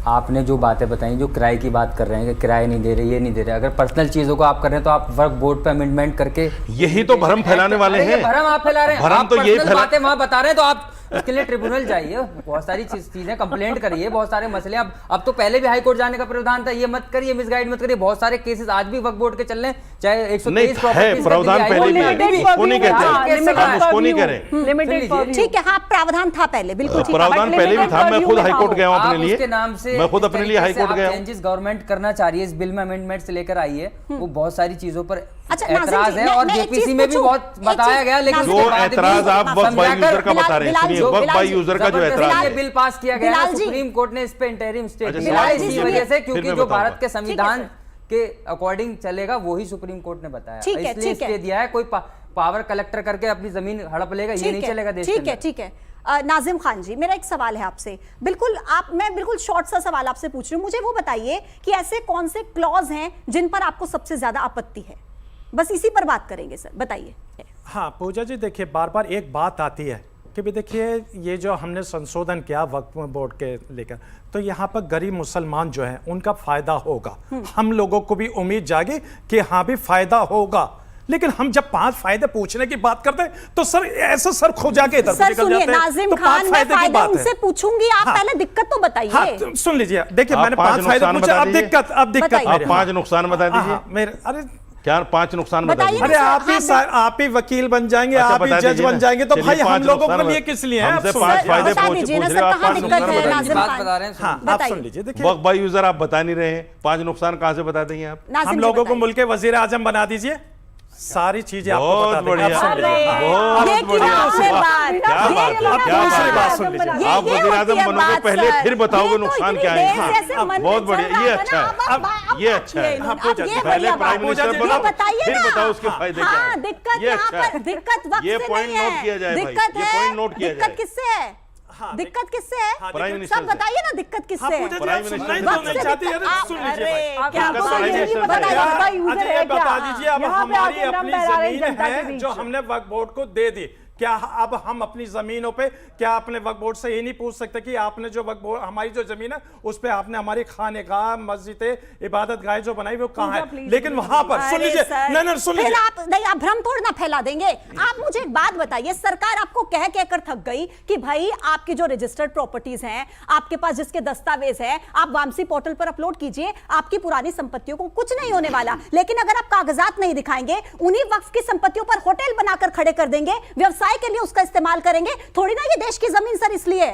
आपने जो बातें बताई, जो किराए की बात कर रहे हैं कि किराए नहीं दे रहे, ये नहीं दे रहे, अगर पर्सनल चीजों को आप कर रहे हैं तो आप वक्फ बोर्ड पे अमेंडमेंट करके, यही तो भ्रम फैलाने वाले हैं। भ्रम आप फैला रहे हैं। भ्रम तो यही बातें वहां बता रहे हैं, तो आप उसके लिए ट्रिब्यूनल चाहिए, बहुत सारी चीजें कंप्लेंट करिए, बहुत सारे मसले। अब तो पहले भी हाई कोर्ट जाने का प्रावधान था, ये मत करिए, मिसगाइड मत करिए। बहुत सारे केसेस आज भी वक्फ बोर्ड के चल रहे हैं, चाहे 123 प्रावधान पहले भी है, उसको नहीं कहते, हम उसको नहीं करें। लिमिटेड ठीक है, हाँ प्रावधान था पहले, बिल्कुल ठीक है। प्रावधान पहले भी था, मैं खुद हाई कोर्ट गया हूं आप अपने लिए, उसके नाम से मैं खुद अपने लिए हाई कोर्ट गया हूं। चेंजेस गवर्नमेंट करना चाह रही है, इस बिल में अमेंडमेंट्स लेकर आई है, वो बहुत सारी चीजों पर अच्छा, नाज़िम एतराज जी, है, और मैं एक जेपीसी चीज़ में भी पूछूं? बहुत एक बताया चीज़, गया, लेकिन नाज़िम जो उसके बाद भी एतराज आप वक्फ बाय समझाकर यूजर का बता रहे हैं, बिलाल सुनिए, जी, वक्फ बाय बिलाल यूजर का जो जबरदस्ती एतराज ये है, बिल पास किया गया बिलाल है, जी। सुप्रीम कोर्ट ने इस पे इंटरिम स्टे अच्छा, दिया बिलाल है जी, इसी सुनिए। वजह से, फिर क्योंकि मैं जो बताऊंगा। भारत के संविधान के अकॉर्डिंग चलेगा वही सुप्रीम कोर्ट ने बताया, ठीक है, इसलिए ठीक है। इसलिए दिया है। कोई पावर कलेक्टर करके अपनी जमीन हड़प लेगा, ये नहीं चलेगा देश के ठीक है, अंदर। ठीक है। नाजिम खान जी, मेरा एक सवाल है आपसे, बिल्कुल मैं बिल्कुल शॉर्ट सा सवाल आपसे पूछ रही हूँ। मुझे वो बताइए कि ऐसे कौन से क्लॉज हैं जिन पर आपको सबसे ज्यादा आपत्ति है? बस इसी पर बात करेंगे सर, बताइए। हाँ पूजा जी, देखिए बार बार एक बात आती है कि भी देखिए ये जो हमने संशोधन किया वक्फ बोर्ड के लेकर, तो यहाँ पर गरीब मुसलमान जो हैं उनका फायदा होगा। हम लोगों को भी उम्मीद जागी कि हाँ भी फायदा होगा, लेकिन हम जब 5 फायदे पूछने की बात करते हैं तो सर ऐसा सर खुजा के इधर सर निकल सुनिए जाते हैं। नाजिम तो खान, 5 मैं फायदे की फायदे बात उनसे है। पूछूंगी, आप हाँ। पहले दिक्कत तो बताइए। हाँ तो सुन लीजिए, देखिए आप मैंने 5 5 फायदे नुकसान पूछे, बता अब दीजिए। दिक्कत बताइए। आप मेरे। 5 नुकसान बता हाँ, दीजिए। हाँ, मेरे अरे क्या 5 नुकसान बता बताइए दीजिए। अरे ना आप ही वकील बन जाएंगे, अच्छा, आप ही बता जज दीजिए बन ना। जाएंगे, तो चलिए, भाई हम 5 लोगों के नुकसान लिए किस लिए हैं? हमसे आप सुन 5 लीजिए। फायदे बता पूछ दीजिए ना रहे सर, हो, आप कहाँ 5 दिक्कत नुकसान है बता नाजिम दीजिए। बात खान? बता रहे हैं, हाँ आप बताइए। सुन लीजिए, देखिए वक्फ बाय यूजर आप बता नहीं रहे हैं, 5 नुकसान कहाँ से बता देंगे आप? नाजिम हम जी लोगों को बताइए। मुल्क के वजीर आजम बना दीजिए, सारी चीजें आपको बहुत बता देंगे। बढ़िया, आप सुन लीजिए। अरे, बहुत ये बढ़िया, क्या आपने वाह, बात? क्या ये बात है, लोग क्या दूसरी बात बात है। सुन लीजिए। आप ये वज़ीर आज़म होती है बनोगे बात, पहले, सर। फिर बताओगे ये तो नुकसान इतनी क्या देर है। से ऐसे मन में बहुत चल बढ़िया, रहा ये था अच्छा ना, है, अब ये अच्छा है। अब पूजा ये जी, पहले बढ़िया प्राइम बात। मिनिस्टर जी, बनो, ये बताइए फिर ना। बताओ उसके फायदे क्या हाँ, हैं। दिक्कत ये यहाँ अच्छा पर, है। दिक्कत वक्त ये से पॉइंट नहीं है। नोट किया जाए भाई, दिक्कत ये है, पॉइंट नोट किया दिक्कत जाए। किससे है? हाँ, दिक्कत किससे है? प्राइम मिनिस्टर सब से। बताइए ना दिक्कत किससे हाँ, है? पूजा जी, प्राइम आप सुनना मिनिस्टर ही से तो बात नहीं चाहती, अरे आप- सुन लीजिए अरे, भाई। क्या आपका बात प्राइम है? मिनिस्टर बताइए। बताइए। यूजर अच्छा है ये क्या? बता दीजिए, अब यहाँ पे हमारी आके ड्रम अपनी बहरा रहे हैं जमीन जनता के है बीच। जो हमने वक्फ बोर्ड को दे दी, क्या अब हम अपनी जमीनों पे क्या अपने वक्फ बोर्ड से ये नहीं पूछ सकते कि आपने जो वक्फ बोर्ड हमारी जो जमीन है उस पे आपने हमारी खानेगाह मस्जिदें इबादत गाह जो बनाई वो कहाँ है? प्लीज, लेकिन वहां पर सुन अरे लीजिए, सर, नहीं सुन फिर लीजिए, आप नहीं, आप भ्रम थोड़ी ना फैला देंगे। आप मुझे एक बात बताइए, सरकार आपको कह कहकर थक गई कि भाई आपकी जो रजिस्टर्ड प्रॉपर्टीज हैं, आपके पास जिसके दस्तावेज हैं, आप वामसी पोर्टल पर अपलोड कीजिए, आपकी पुरानी संपत्तियों को कुछ नहीं होने वाला। लेकिन अगर आप कागजात नहीं दिखाएंगे, उन्हीं वक्फ की संपत्तियों पर होटल बनाकर खड़े कर देंगे, व्यवसाय के लिए उसका इस्तेमाल करेंगे, थोड़ी ना ये देश की जमीन सर इसलिए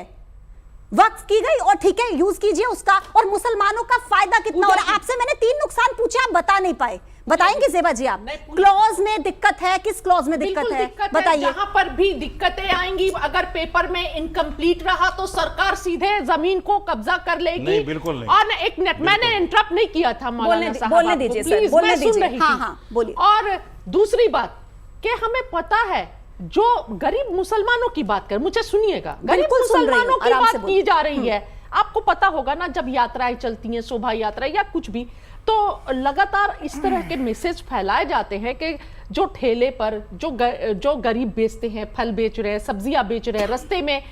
वक्फ की गई और ठीक है यूज कीजिए उसका, और मुसलमानों का फायदा कितना हो रहा है? आपसे मैंने 3 नुकसान पूछे, आप बता नहीं पाए। बताएंगे ज़ेबा जी आप? क्लॉज में दिक्कत है, किस क्लॉज में दिक्कत बिल्कुल है दिक्कत है, बताइए। जहां पर भी दिक्कतें आएंगी, अगर पेपर में इनकम्प्लीट रहा तो सरकार सीधे जमीन को कब्जा कर लेगी। नहीं, बिल्कुल नहीं। और एक मिनट, मैंने इंटरप्ट नहीं किया था मौलाना साहब, बोलने आपको, दीजिए सर, प्लीज, बोलने मैं सुन दीजिए। रही हाँ, थी। हाँ, बोलिए। और दूसरी बात कि हमें पता है, जो गरीब मुसलमानों की बात कर, मुझे सुनिएगा, गरीब बिल्कुल सुन रही हूं, मुसलमानों की आराम से बात बोलिए। की जा रही है। आपको पता होगा ना, जब यात्राएं चलती हैं, शोभा यात्रा या कुछ भी, तो लगातार इस तरह के मैसेज फैलाए जाते हैं कि जो ठेले पर जो गरीब बेचते हैं, फल बेच रहे हैं, सब्जियां बेच रहे हैं, रास्ते में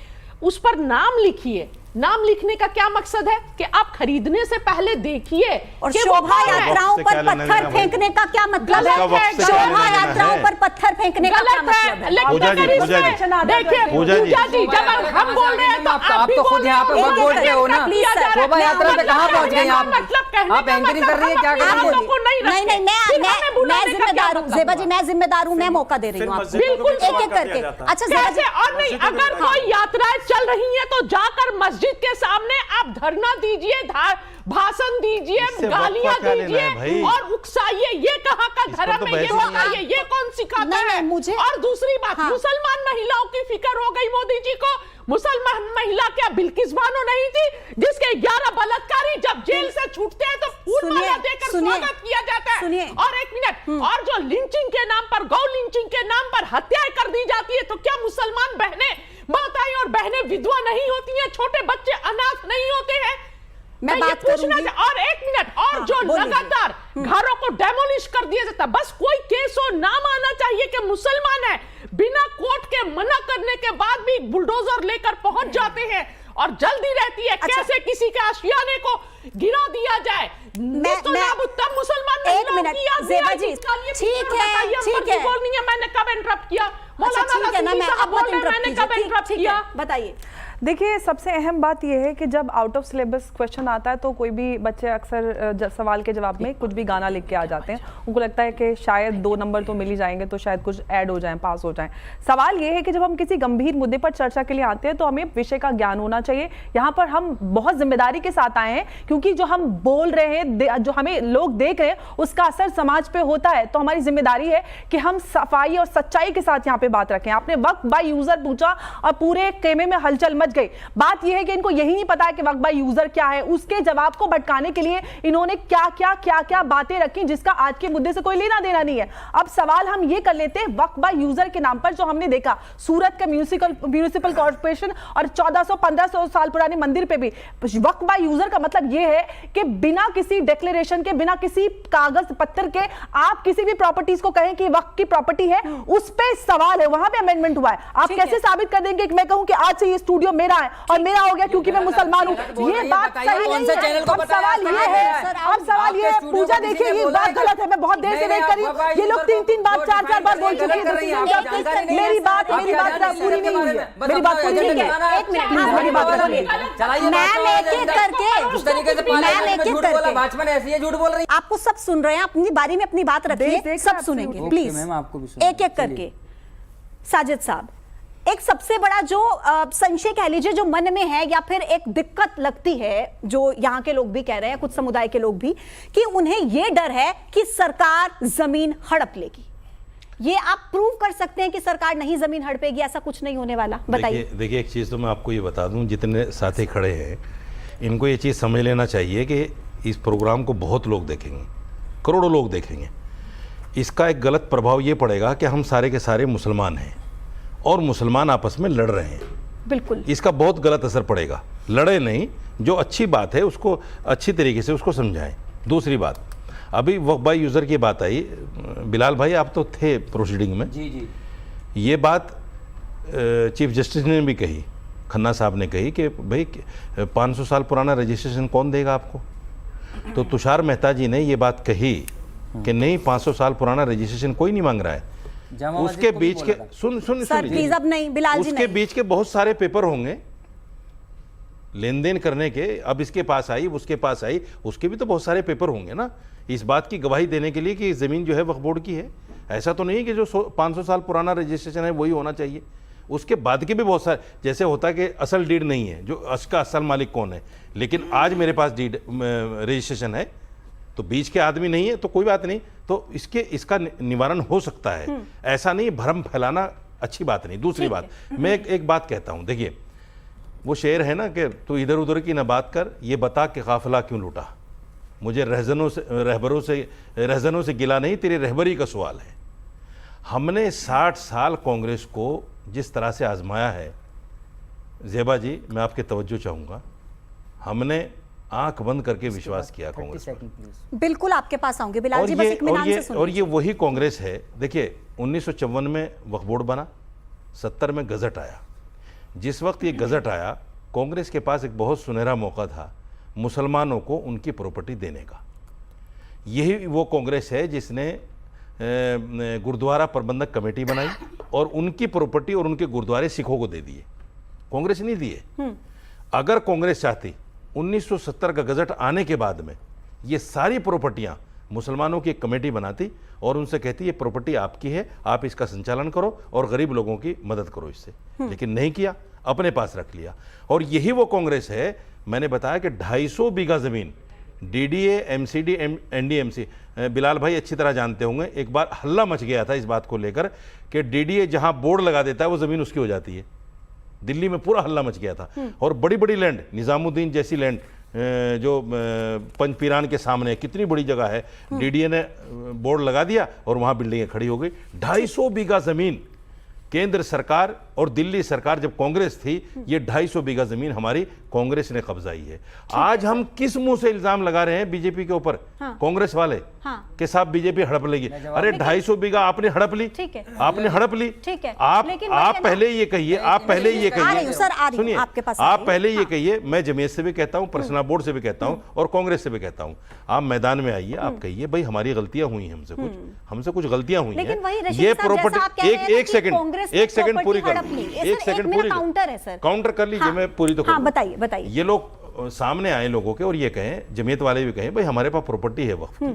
उस पर नाम लिखिए। नाम लिखने का क्या मकसद है कि आप खरीदने से पहले देखिए। और कि वो शोभा कौन है। यात्राओं वक्त से पर क्या लेना पत्थर देना भाई? फेंकने का क्या मतलब गलत है? है, से क्या शोभा लेना देना यात्राओं है? पर पत्थर फेंकने का क्या गलत मतलब है, है? लेकिन पूजा जी, अगर पूजा जी। इसमें देखिए पूजा जी। पूजा जी, जब हम बोल रहे हैं तो आप तो खुद यहाँ पे वक्फ बोर्ड के हो ना, शोभा यात्रा पे कहाँ पहुँच गए आप? आप एंकरिंग कर रही है, क्या कर रही है? नहीं, मैं जिम्मेदार हूँ ज़ेबा जी, मैं जिम्मेदार हूँ, मैं मौका दे रही हूँ आपको बिल्कुल एक एक करके। अच्छा ज़ेबा जी, कैसे? और नहीं, अगर कोई यात्राएं चल रही हैं तो जाकर मस्जिद के सामने आप धरना दीजिए, भाषण दीजिए, इससे गालियां वक्फा क्या लेना है भाई? दीजिए और उकसाइए। ये कहाँ का इस पर धर्म तो है? ये बहस ही नहीं बताइए, ये कौन सिखाता नहीं, है? नहीं, मुझे- और दूसरी बात, हाँ। मुसलमान महिलाओं की फिक्र हो गई मोदी जी को। मुसलमान महिला क्या बिल्किस बानो नहीं थी, जिसके 11 बलात्कारी जब जेल से छूटते हैं तो फूल माला देकर स्वागत किया जाता है। और एक मिनट, और जो लिंचिंग के नाम पर, गौ लिंचिंग के नाम पर हत्याएं कर दी जाती है, तो क्या मुसलमान बहनें, माताएं और बहनें विधवा नहीं होती हैं? छोटे बच्चे अनाथ नहीं होते हैं? मैं बात पूछना करूंगी। और एक मिनट, और हाँ, जो बोलिए। लगातार घरों को डेमोलिश कर दिया जाता है, बस कोई केस हो, नाम आना चाहिए कि मुसलमान है, बिना कोर्ट के मना करने के बाद भी बुलडोजर लेकर पहुंच जाते हैं और जल्दी रहती है कैसे किसी के आशियाने को गिरा दिया जाए। तब मुसलमान एक मिनट ज़ेबा जी, ठीक है, ठीक है, बोलनी है, मैंने कब इंटरप्ट किया? मौलाना ठीक है ना, नसीमी मैं साहब अब बोल मत रहे हैं, इंटरप्ट मैंने कीजिए, कब इंटरप्ट ठीक किया? है, बताइए। देखिए, सबसे अहम बात यह है कि जब आउट ऑफ सिलेबस क्वेश्चन आता है तो कोई भी बच्चे अक्सर सवाल के जवाब में कुछ भी गाना लिख के आ जाते हैं। उनको लगता है कि शायद 2 नंबर तो मिल ही जाएंगे, तो शायद कुछ ऐड हो जाए, पास हो जाए। सवाल ये है कि जब हम किसी गंभीर मुद्दे पर चर्चा के लिए आते हैं तो हमें विषय का ज्ञान होना चाहिए। यहाँ पर हम बहुत जिम्मेदारी के साथ आए हैं, क्योंकि जो हम बोल रहे हैं, जो हमें लोग देख रहे हैं, उसका असर समाज पे होता है। तो हमारी जिम्मेदारी है कि हम सफाई और सच्चाई के साथ यहाँ पे बात रखें। आपने वक्त बाय यूजर पूछा और पूरे खेमे में हलचल मच गई। बात यह है कि इनको यही नहीं पता है कि वक्त बाय यूजर क्या है। उसके जवाब को भटकाने के लिए इन्होंने क्या बातें रखी जिसका आज के मुद्दे से कोई लेना देना नहीं है। अब सवाल हम ये कर लेते हैं, वक्त बाय यूजर के नाम पर जो हमने देखा सूरत का म्यूनिसिपल कॉर्पोरेशन और 1400-1500 साल पुराने मंदिर पे भी वक्त बाय यूजर का मतलब यह है कि बिना किसी डिक्लेरेशन के, बिना किसी कागज पत्थर के आप किसी भी प्रॉपर्टीज को कहें कि वक्त की प्रॉपर्टी है, उस पे सवाल है। वहां पे अमेंडमेंट हुआ है। आप कैसे साबित कर देंगे कि मैं कहूं कि आज से ये स्टूडियो मेरा है और मेरा हो गया क्योंकि मैं मुसलमान हूं? ये बात सही नहीं है। अब सवाल ये है, अब सवाल ये है, पूजा देखिए ये बात गलत है। मैं बहुत देर से वेट कर रही हूं। ये लोग 3-3 बार 4-4 बार बोल चुके हैं। मेरी बात पूरी नहीं हुई है। मेरी बात पूरी नहीं है। एक मिनट प्लीज, मेरी बात सुनिए। मैम एक-एक करके भाजपा ने ऐसी है, झूठ बोल रही है। आपको सब सुन रहे हैं, अपनी बारी में अपनी बात रखिए, देख सब कर सुनेंगे ओके, प्लीज। मैम, आपको भी सुनना है। एक-एक करके। साजिद साहब, एक सबसे बड़ा जो संशय कह लीजिए जो मन में है, या फिर एक दिक्कत लगती है, जो यहाँ के लोग भी कह रहे हैं, कुछ समुदाय के लोग भी, कि उन्हें यह डर है कि सरकार जमीन हड़प लेगी। ये आप प्रूव कर सकते हैं कि सरकार नहीं जमीन हड़पेगी? ऐसा कुछ नहीं होने वाला, बताइए। देखिए एक चीज़ तो मैं आपको ये बता दूं, जितने साथी खड़े हैं इनको ये चीज़ समझ लेना चाहिए कि इस प्रोग्राम को बहुत लोग देखेंगे, करोड़ों लोग देखेंगे। इसका एक गलत प्रभाव ये पड़ेगा कि हम सारे के सारे मुसलमान हैं और मुसलमान आपस में लड़ रहे हैं। बिल्कुल, इसका बहुत गलत असर पड़ेगा। लड़े नहीं, जो अच्छी बात है उसको अच्छी तरीके से उसको समझाएं। दूसरी बात, अभी वक्त बाय यूज़र की बात आई, बिलाल भाई आप तो थे प्रोसीडिंग में। जी जी, ये बात चीफ जस्टिस ने भी कही, खन्ना साहब ने कही कि भाई 500 साल पुराना रजिस्ट्रेशन कौन देगा आपको? तो तुषार मेहता जी ने ये बात कही कि नहीं, 500 साल पुराना रजिस्ट्रेशन कोई नहीं मांग रहा है। उसके बीच के सर प्लीज अब नहीं, बिलाल जी उसके नहीं। बीच के बहुत सारे पेपर होंगे लेन देन करने के। अब इसके पास आई, उसके पास आई, उसके भी तो बहुत सारे पेपर होंगे ना, इस बात की गवाही देने के लिए कि ज़मीन जो है वक्फ बोर्ड की है। ऐसा तो नहीं कि जो 500 साल पुराना रजिस्ट्रेशन है वही होना चाहिए। उसके बाद के भी बहुत सारे, जैसे होता है कि असल डीड नहीं है, जो उसका असल मालिक कौन है, लेकिन आज मेरे पास डीड रजिस्ट्रेशन है, तो बीच के आदमी नहीं है तो कोई बात नहीं, तो इसका निवारण हो सकता है। ऐसा नहीं, भ्रम फैलाना अच्छी बात नहीं। दूसरी बात, मैं एक बात कहता हूँ, देखिए वो शेर है ना कि तू इधर उधर की ना बात कर, ये बता कि काफिला क्यों लूटा। मुझे रहजनों से गिला नहीं, तेरी रहबरी का सवाल है। हमने 60 साल कांग्रेस को जिस तरह से आजमाया है, ज़ेबा जी मैं आपके तवज्जो चाहूँगा, हमने आंख बंद करके विश्वास किया कांग्रेस पर। बिल्कुल आपके पास आऊंगे बिलाल जी, बस इत्मीनान से सुनिए। और ये वही कांग्रेस है। देखिए 1954 में वक्फ बोर्ड बना, 70 में गजट आया। जिस वक्त ये गजट आया, कांग्रेस के पास एक बहुत सुनहरा मौका था मुसलमानों को उनकी प्रॉपर्टी देने का। यही वो कांग्रेस है जिसने गुरुद्वारा प्रबंधक कमेटी बनाई और उनकी प्रॉपर्टी और उनके गुरुद्वारे सिखों को दे दिए, कांग्रेस नहीं दिए। अगर कांग्रेस चाहती 1970 का गजट आने के बाद में ये सारी प्रॉपर्टियां मुसलमानों की एक कमेटी बनाती और उनसे कहती ये प्रॉपर्टी आपकी है, आप इसका संचालन करो और गरीब लोगों की मदद करो इससे, लेकिन नहीं किया, अपने पास रख लिया। और यही वो कांग्रेस है, मैंने बताया कि 250 बीघा ज़मीन डीडीए, एमसीडी, एनडीएमसी, बिलाल भाई अच्छी तरह जानते होंगे, एक बार हल्ला मच गया था इस बात को लेकर कि डीडीए जहां बोर्ड लगा देता है वो ज़मीन उसकी हो जाती है। दिल्ली में पूरा हल्ला मच गया था। और बड़ी बड़ी लैंड, निज़ामुद्दीन जैसी लैंड जो पंचपीरान के सामने कितनी बड़ी जगह है, डीडीए ने बोर्ड लगा दिया और वहाँ बिल्डिंगें खड़ी हो गई। 250 बीघा ज़मीन केंद्र सरकार और दिल्ली सरकार जब कांग्रेस थी, ये 250 बीघा जमीन हमारी कांग्रेस ने कब्जाई है। आज हम किस मुंह से इल्जाम लगा रहे हैं बीजेपी के ऊपर, कांग्रेस वाले के साथ बीजेपी हड़प लेगी? अरे 250 बीघा आपने हड़प ली, ठीक है, आपने हड़प ली। ठीक है, आप लेकिन पहले ये कहिए, आप पहले ये आ रही हूं, कहिए, सर, आ रही हूं, सुनिए, आपके पास आ रही आप हूं। पहले ये कहिए, मैं जमीयत से भी कहता हूं, पर्सनल बोर्ड से भी कहता हूं और कांग्रेस से भी कहता हूं, आप मैदान में आइए, आप कहिए भाई हमारी गलतियां हुई हैं, हमसे कुछ गलतियां हुई लेकिन वही हैं। रशीद ये साहब, जैसा आप प्रॉपर्टी कह रहे हैं ना एक कि सेकंड कांग्रेस ने पूरी कर हड़प ली। ली, एक सेकंड मेरा पूरी काउंटर है सर, काउंटर कर लीजिए, मैं पूरी तो हाँ, करूं। बताइए बताइए। ये लोग सामने आए लोगों के और ये कहें, जमीयत वाले भी कहें भाई हमारे पास प्रॉपर्टी है वक्फ की,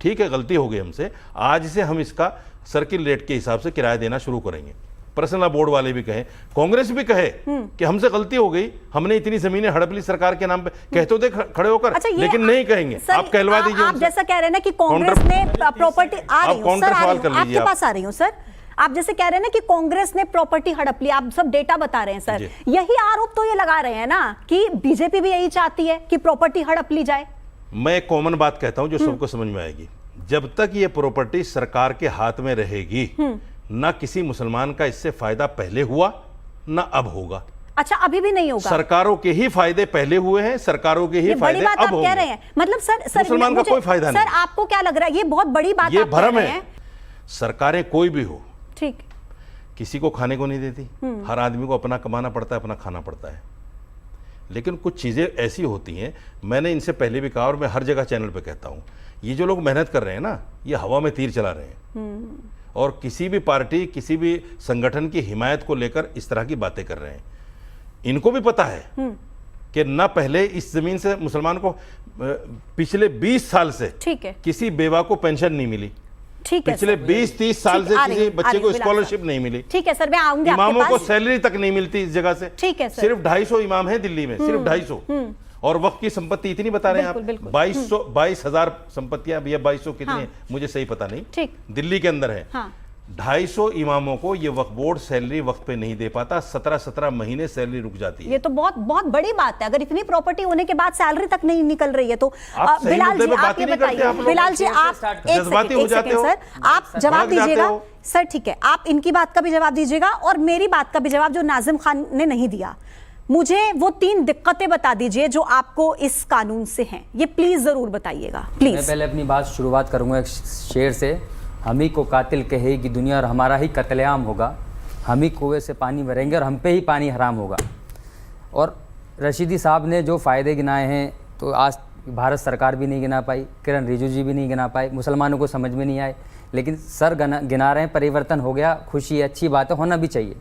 ठीक है गलती हो गई हमसे, आज से हम इसका सर्किल रेट के हिसाब से किराया देना शुरू करेंगे। पर्सनल बोर्ड वाले भी कहें, कांग्रेस भी कहे कि हमसे गलती हो गई, हमने इतनी जमीनें हड़प ली सरकार के नाम पे, कहते थे खड़े होकर, अच्छा, ये लेकिन नहीं कहेंगे। सर, आप कहलवा दीजिए आप उनसे। जैसा कह रहे हैं ना कि कांग्रेस ने प्रॉपर्टी, आ रही हूं सर, आ रही हूं, आपके पास आ रही हूं सर। आप जैसे कह रहे हैं ना कि कांग्रेस ने प्रॉपर्टी हड़प ली, आप सब डेटा बता रहे हैं सर, यही आरोप तो ये लगा रहे हैं ना कि बीजेपी भी यही चाहती है कि प्रॉपर्टी हड़प ली जाए। मैं एक कॉमन बात कहता हूं जो सबको समझ में आएगी, जब तक ये प्रॉपर्टी सरकार के हाथ में रहेगी, ना किसी मुसलमान का इससे फायदा पहले हुआ ना अब होगा। अच्छा, अभी भी नहीं होगा? सरकारों के ही फायदे पहले हुए हैं, सरकारों के ही फायदे बात अब आप होंगे। कह रहे हैं, मतलब सर मुसलमान का कोई फायदा नहीं। सर आपको क्या लग रहा है, ये बहुत बड़ी बात ये आप कह भ्रम रहे है। हैं? सरकारें कोई भी हो, ठीक, किसी को खाने को नहीं देती, हर आदमी को अपना कमाना पड़ता है, अपना खाना पड़ता है। लेकिन कुछ चीज़ें ऐसी होती हैं, मैंने इनसे पहले भी कहा और मैं हर जगह चैनल पे कहता हूं, ये जो लोग मेहनत कर रहे हैं ना, ये हवा में तीर चला रहे हैं और किसी भी पार्टी, किसी भी संगठन की हिमायत को लेकर इस तरह की बातें कर रहे हैं। इनको भी पता है कि न पहले इस जमीन से मुसलमान को पिछले 20 साल से ठीक है, किसी बेवा को पेंशन नहीं मिली, ठीक है पिछले सर। 20-30 साल ठीक, से आ रही किसी हूं, बच्चे को बिलाल स्कॉलरशिप साहब। नहीं मिली। ठीक है सर, मैं आऊंगी आपके इमामों को पास। सैलरी तक नहीं मिलती इस जगह से। ठीक है सर। सिर्फ 250 इमाम है दिल्ली में, सिर्फ 250, और वक्त की संपत्ति इतनी बता रहे हैं आप, 22,000 संपत्तियां, भैया 2200 कितनी है मुझे सही पता नहीं, ठीक, दिल्ली के अंदर है। हाँ। 250 इमामों को ये वक्फ बोर्ड सैलरी वक्त पे नहीं दे पाता, 17-17 महीने सैलरी रुक जाती है। ये तो बहुत बहुत बड़ी बात है, अगर इतनी प्रॉपर्टी होने के बाद सैलरी तक नहीं निकल रही है तो। आप सही बिलाल मुद्दे जी पे बात आप ही ये नहीं करते, बताइए, आप लोग बिलाल जी आप एक जज्बाती हो जाते सेकंड हो, सर, आप जवाब भड़क जाते दीजिएगा हो। सर, ठीक है, आप इनकी बात का भी जवाब दीजिएगा और मेरी बात का भी जवाब जो नाजिम खान ने नहीं दिया। मुझे वो 3 दिक्कतें बता दीजिए जो आपको इस कानून से हैं, ये प्लीज जरूर बताइएगा मैं प्लीज। पहले अपनी बात शुरुआत करूंगा एक शेर से, हम ही को कातिल कहेगी दुनिया और हमारा ही कत्लेआम होगा, हम ही कुएं से पानी भरेंगे और हम पे ही पानी हराम होगा। और रशीदी साहब ने जो फ़ायदे गिनाए हैं तो आज भारत सरकार भी नहीं गिना पाई, किरण रिजिजू जी भी नहीं गिना पाए, मुसलमानों को समझ में नहीं आए, लेकिन सर गिना रहे हैं, परिवर्तन हो गया, खुशी है, अच्छी बात है, होना भी चाहिए।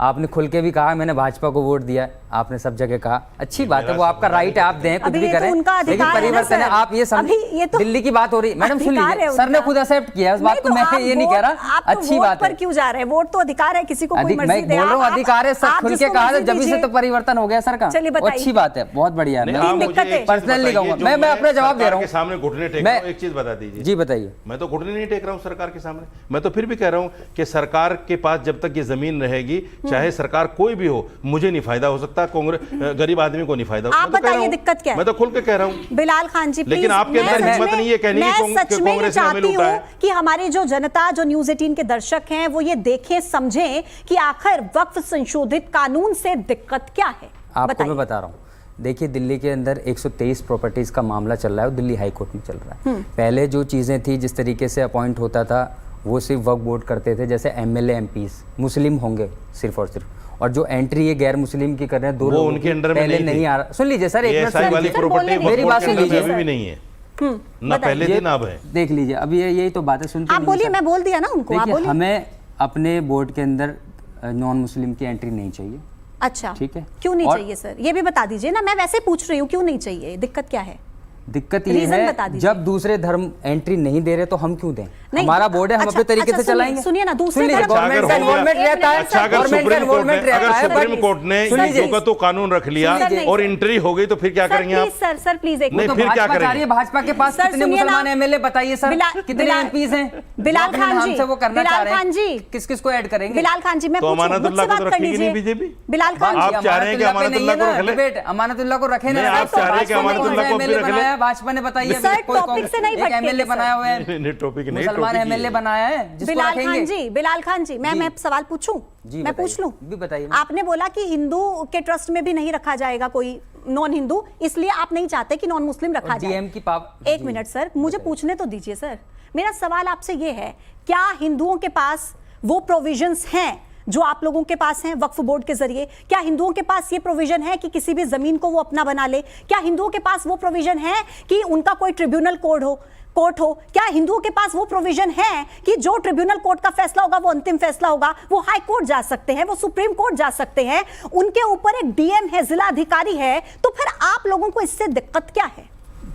आपने खुल के भी कहा मैंने भाजपा को वोट दिया, आपने सब जगह कहा, अच्छी बात है, वो आपका राइट है, आप दें कुछ भी करें, लेकिन परिवर्तन है। आप ये दिल्ली की बात हो रही, मैडम सुन लीजिए, सर ने खुद एक्सेप्ट किया इस बात को, मैं ये नहीं कह रहा, अच्छी बात है। क्यों जा रहे हैं, वोट तो अधिकार है, किसी को कोई मर्जी दे। मैं बोल रहा हूँ अधिकार है, सब खुल के कहा, जब से तो परिवर्तन हो गया सर का, अच्छी बात है, बहुत बढ़िया है। पर्सनली कहूँगा मैं अपना जवाब दे रहा हूँ, सामने घुटने टेक रहा हूं, एक चीज बता दीजिए। जी बताइए। मैं तो घुटने नहीं टेक रहा हूं सरकार के सामने, मैं तो फिर भी कह रहा हूं कि सरकार के पास जब तक ये जमीन रहेगी, चाहे सरकार कोई भी हो, मुझे नहीं फायदा हो सकता, कांग्रेस गरीब आदमी को नहीं फायदा। आप बताइए दिक्कत क्या है? मैं तो खुल के कह रहा हूं बिलाल खान जी, लेकिन आपके अंदर हिम्मत नहीं है कहने की कांग्रेस ने हमें लूटा है। कि हमारी जो जनता, जो न्यूज़ 18 के दर्शक हैं, वो ये देखें, समझें कि आखिर वक्फ संशोधित कानून से दिक्कत क्या है। आपको मैं बता रहा हूँ, देखिए दिल्ली के अंदर 123 प्रॉपर्टीज का मामला चल रहा है और दिल्ली हाई कोर्ट में चल रहा है। पहले जो चीज़ें थी, जिस तरीके से अपॉइंट होता था, वो सिर्फ वक्फ बोर्ड करते थे, जैसे एमएलए एमपीज मुस्लिम होंगे सिर्फ और सिर्फ, और जो एंट्री ये गैर मुस्लिम की कर रहे हैं, दो लोग उनके अंडर में पहले नहीं आ रहा। सुन लीजिए सर, एक ऐसा वाली प्रॉपर्टी मेरी बात सुन लीजिए, अभी भी नहीं है, ना पहले थी ना अब है। देख लीजिए, अभी यही तो बातें सुनते आप बोलिए, मैं बोल दिया ना उनको, आप बोलिए। हमें अपने बोर्ड के अंदर नॉन मुस्लिम की एंट्री नहीं चाहिए। अच्छा, ठीक है, क्यों नहीं चाहिए सर, ये भी बता दीजिए ना, मैं वैसे पूछ रही हूँ, क्यों नहीं चाहिए, दिक्कत क्या है? दिक्कत ये है, जब दूसरे धर्म एंट्री नहीं दे रहे तो हम क्यों दें? हमारा बोर्ड है, हम अपने तरीके से चलाएंगे। सुनिए ना, दूसरे गवर्नमेंट का इन्वॉल्वमेंट रहता है, अगर सुप्रीम कोर्ट ने जो तो कानून रख लिया और एंट्री हो गई तो फिर क्या करेंगे आप? सर प्लीज एक नहीं, फिर क्या करेंगे? भाजपा के पास कितने मुसलमान एमएलए बताइए सर, कितने एमपीज हैं? बिलाल खान जी, वो करना चाह रहे हैं, किस किस को ऐड करेंगे? बिलाल खान जी, मैं तो अमानतुल्लाह को तो रखेगी नहीं बीजेपी? बिलाल खान जी, आप चाह रहे हैं कि अमानतुल्लाह को रख ले? अमानतुल्लाह को रखे ना, आप चाह रहे हैं कि अमानतुल्लाह को भी रख ले? बनाया भाजपा ने, बताइए? सर, टॉपिक से नहीं भटकेंगे, एमएलए सर। बनाया हुआ है, टॉपिक नहीं, मुसलमान टॉपिक एमएलए बनाया है, जिसको बिलाल रखेंगे। खान जी, बिलाल खान जी, मैं सवाल पूछूं? जी, मैं बताइए। पूछ लूं? भी बताइए। आपने बोला कि हिंदू के ट्रस्ट में भी नहीं रखा जाएगा कोई नॉन हिंदू, इसलिए आप नहीं चाहते कि नॉन मुस्लिम रखा जाए। डीएम की पावर। एक मिनट सर, मुझे पूछने तो दीजिए सर। मेरा सवाल आपसे ये है, क्या हिंदुओं के पास वो प्रोविजंस हैं जो आप लोगों के पास हैं वक्फ बोर्ड के जरिए? क्या हिंदुओं के पास ये प्रोविजन है कि किसी भी जमीन को वो अपना बना ले? क्या हिंदुओं के पास वो प्रोविजन है कि उनका कोई ट्रिब्यूनल कोर्ट हो? क्या हिंदुओं के पास वो प्रोविजन है कि जो ट्रिब्यूनल कोर्ट का फैसला होगा वो अंतिम फैसला होगा, वो हाई कोर्ट जा सकते हैं, वो सुप्रीम कोर्ट जा सकते हैं, उनके ऊपर एक डीएम है, जिला अधिकारी है, तो फिर आप लोगों को इससे दिक्कत क्या है?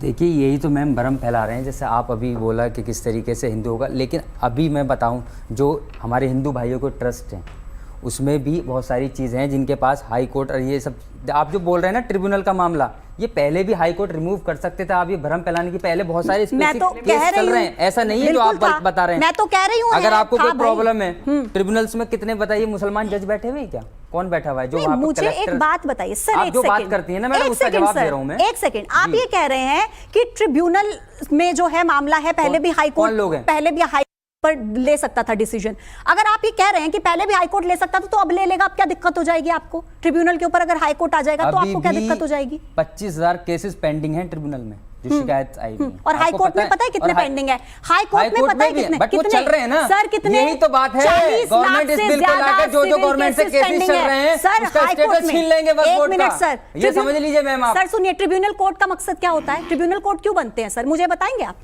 देखिए, यही तो मैम भ्रम फैला रहे हैं, जैसे आप अभी बोला कि किस तरीके से हिंदू होगा, लेकिन अभी मैं बताऊं, जो हमारे हिंदू भाइयों को ट्रस्ट हैं उसमें भी बहुत सारी चीज़ें हैं जिनके पास हाई कोर्ट और ये सब, आप जो बोल रहे हैं ना ट्रिब्यूनल का मामला, ये पहले भी हाई कोर्ट रिमूव कर सकते थे। आप ये भ्रम फैलाने की पहले बहुत सारे मैं तो केस कह चल रही रहे हैं, ऐसा नहीं है जो आप बता रहे हैं। मैं तो कह रही हूँ, अगर आपको कोई भाई। प्रॉब्लम है, ट्रिब्यूनल्स में कितने बताइए मुसलमान जज बैठे हुए हैं क्या? कौन बैठा हुआ है? जो नहीं, वहाँ पे मुझे कलेक्टर- एक बात बताइए सर, आप एक जो बात सेकंड करती हैं ना मैडम, एक उसका सेकंड जवाब सर, दे रहा हूं मैं। एक सेकंड, आप ये कह रहे हैं कि ट्रिब्यूनल में जो है मामला है, पहले भी हाई कौन लोग कोर्ट हैं? पहले भी हाई पर ले सकता था डिसीजन। अगर आप ये कह रहे हैं कि पहले भी हाई कोर्ट ले सकता था, तो अब ले लेगा, अब क्या दिक्कत हो जाएगी आपको? ट्रिब्यूनल के ऊपर अगर हाई कोर्ट आ जाएगा तो आपको क्या दिक्कत हो जाएगी? 25,000 केसेस पेंडिंग हैं ट्रिब्यूनल में, जो शिकायत आई हुई है। और हाई आपको कोर्ट में पता है कितने पेंडिंग है? हाई कोर्ट में पता है भी कितने? बट वो चल रहे हैं ना सर, कितने? यही तो बात है। 40 लाख गवर्नमेंट इस से बिल को ज्यादा लाकर जो सिविल गवर्नमेंट से केसेस पेंडिंग चल है। रहे हैं, सर, उसका हाई कोर्ट स्टेटस में छीन लेंगे वक्फ एक बोर्ड मिनट का। सर, ये समझ लीजिए मैम आप। सर सुनिए, ट्रिब्यूनल कोर्ट का मकसद क्या होता है? ट्रिब्यूनल कोर्ट क्यों बनते हैं सर, मुझे बताएंगे आप?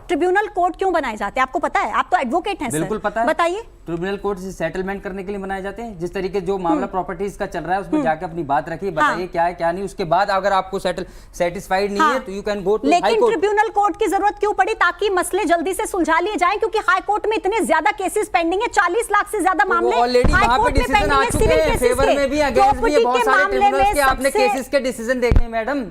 ट्रिब्यूनल कोर्ट क्यों बनाए जाते हैं, आपको पता है? आप तो एडवोकेट हैं सर, बिल्कुल पता है। बताइए। ट्रिब्यूनल कोर्ट से सेटलमेंट करने के लिए बनाए जाते हैं। जिस तरीके जो मामला प्रॉपर्टीज का चल रहा है उसमें जाके अपनी बात रखिए, बताइए क्या है क्या नहीं, उसके बाद अगर आपको सेटिस्फाइड नहीं है तो you can go to high लेकिन कोर्ट। ट्रिब्यूनल कोर्ट की जरूरत क्यों पड़ी? ताकि मसले जल्दी से सुलझा लिए जाएं, क्योंकि हाई कोर्ट में इतने ज्यादा केसेस पेंडिंग है, 40 लाख से ज्यादा मामले ऑलरेडी हाई वहां पे कोर्ट में डिसीजन पेंडिंग आ है, चुके सिविल हैं, केसेस फेवर के। में भी अगेंस्ट भी प्रॉपर्टी बहुत के सारे मामले ट्रिब्यूनल्स में के आपने सबसे- केसेस के डिसीजन देखे हैं मैडम।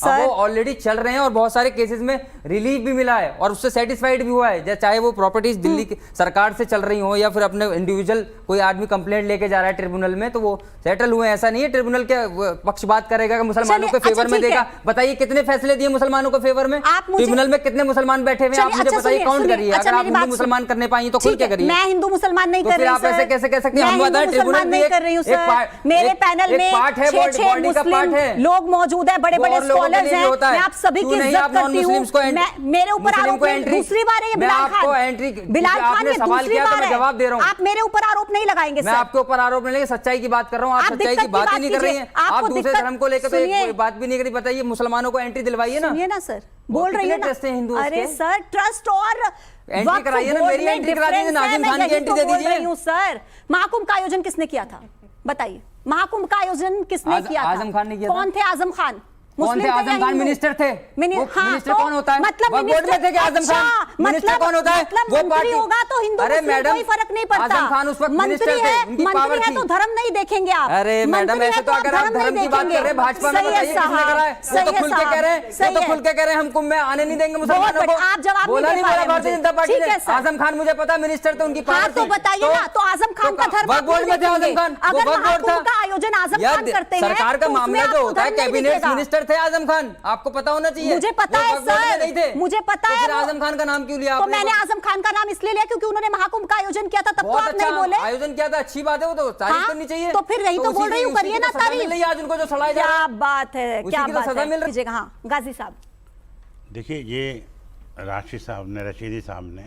अब वो ऑलरेडी चल रहे हैं और बहुत सारे केसेस में रिलीफ भी मिला है और उससे सेटिस्फाइड भी हुआ है, चाहे वो प्रॉपर्टीज दिल्ली की सरकार से चल रही हो या फिर अपने इंडिविजुअल कोई आदमी कंप्लेंट लेके जा रहा है ट्रिब्यूनल में, तो वो सेटल हुए। ऐसा नहीं है ट्रिब्यूनल के पक्षपात करेगा कि मुसलमानों के चलिए, फेवर अच्छा, में ठीक देगा। है। बताइए कितने फैसले दिए मुसलमानों के फेवर में? आप मुझे- ट्रिब्यूनल में कितने मुसलमान बैठे हुए हैं? आप चलिए, मुझे अच्छा, बताइए, सुनिए, काउंट सुनिए, करिए। अच्छा, अगर आप मेरी बात हिंदू मुसलमान करने पाएंगे तो खुल ठीक के है, करिए। मैं हिंदू मुसलमान नहीं तो कर फिर रही आप ऐसे सर। कैसे कह सकते हैं? मैं हम हिंदू बताएं मुसलमान ट्रिब्यूनल नहीं कर रही हूँ सर। मेरे पैनल में पार्ट है, 6 बॉडी का पार्ट मुस्लिम है, लोग मौजूद है, बड़े वो बड़े और लोगों के स्कॉलर्स लिए भी हैं, होता है। मैं आप सभी क्यों की नहीं इज्जत आप करती हूँ। नॉन-मुस्लिम्स को मेरे ऊपर मुस्लिम आरोप को नहीं, एंट्री- दूसरी बार है ये मैं बिलाल आपको खान। एंट्री बिलाल खान आपने ये सवाल दूसरी किया तो बार मैं है। जवाब दे रहा हूँ। आप मेरे ऊपर आरोप नहीं लगाएंगे मैं सर। आपके ऊपर आरोप नहीं लेके सच्चाई की बात कर रहा हूँ। आप सच्चाई की बात ही नहीं कर रही हैं। आप दूसरे धर्म को लेकर तो एक बात भी नहीं करी। बताइए मुसलमानों को एंट्री दिलवाइए ना। सुनिए ना सर, बोल रही हूँ ना। ट्रस्ट है हिंदू अरे सर, ट्रस्ट और एंट्री कराइए ना, मेरी एंट्री करा दीजिए, नाज़िम खान की एंट्री दे दीजिए। सर, महाकुंभ का आयोजन किसने किया था बताइए? महाकुंभ का आयोजन किसने किया था? आजम खान ने किया था। कौन थे आजम खान? कौन थे? मुस्लिम या आजम खान हिंदू? मिनिस्टर थे। मिनिस्टर कौन होता है? मतलब वक्फ बोर्ड में थे कि आजम खान मिनिस्टर कौन होता है? मतलब वो मंत्री पार्टी होगा तो हिंदू अरे मुस्लिम मैडम, कोई फर्क नहीं पड़ता। आजम खान उस वक्त मंत्री मिनिस्टर थे, है, उनकी मंत्री पावर है थी। तो धर्म नहीं देखेंगे आप। अरे मैडम, मंत्री ऐसे है तो अगर आप धर्म नहीं की बात कर रहे हैं, देखेंगे। भाजपा में सही है बताइए किसने साहब, करा है? वो सही तो है खुल के साहब, कह रहे हैं, वो सही तो है। खुल के कह रहे हैं हम कुंभ में आने नहीं देंगे मुसलमानों बहुत को। बढ़िया, आप जवाब बोला नहीं नहीं दे पा बोला रहे भारतीय मुझे। जनता पार्टी ठीक ने। है सर। आजम खान मुझे पता मिनिस्टर थे, उनकी हाँ पावर तो थी। बताइए ना, तो आजम खान का धर्म वक्फ बोर्ड में थे आजम खान, वो अगर वक्फ बोर्ड था। महाकुंभ का आयोजन आजम यार, खान करते हैं सरकार का तो उसमें मामला जो आपको होता है, धर्म नहीं कैबिनेट दिखेगा। मिनिस्टर थे आजम खान, आपको पता होना चाहिए। मुझे पता वो है वक्फ बोर्ड में सर, नहीं थे। मुझे पता तो है। फिर आजम खान का नाम क्यों लिया तो आपने? मैंने आजम खान का नाम इसलिए लिया क्योंकि उन्होंने महाकुंभ का आयोजन किया था, तब तो बहुत आप नहीं अच्छा बोले। आयोजन किया था, अच्छी बात है, वो तो तारीफ हाँ, करनी चाहिए। तो फिर यही तो बोल रही हूँ, करिए ना तारीफ। मिल रही है आज उनको जो सड़ाया जा रहा क्या है। बात है, उसी क्या की तो बात सजा मिल है। रही- कीजिएगा, हाँ गाजी साहब। देखिए, ये राशिद साहब ने, रशीदी साहब ने,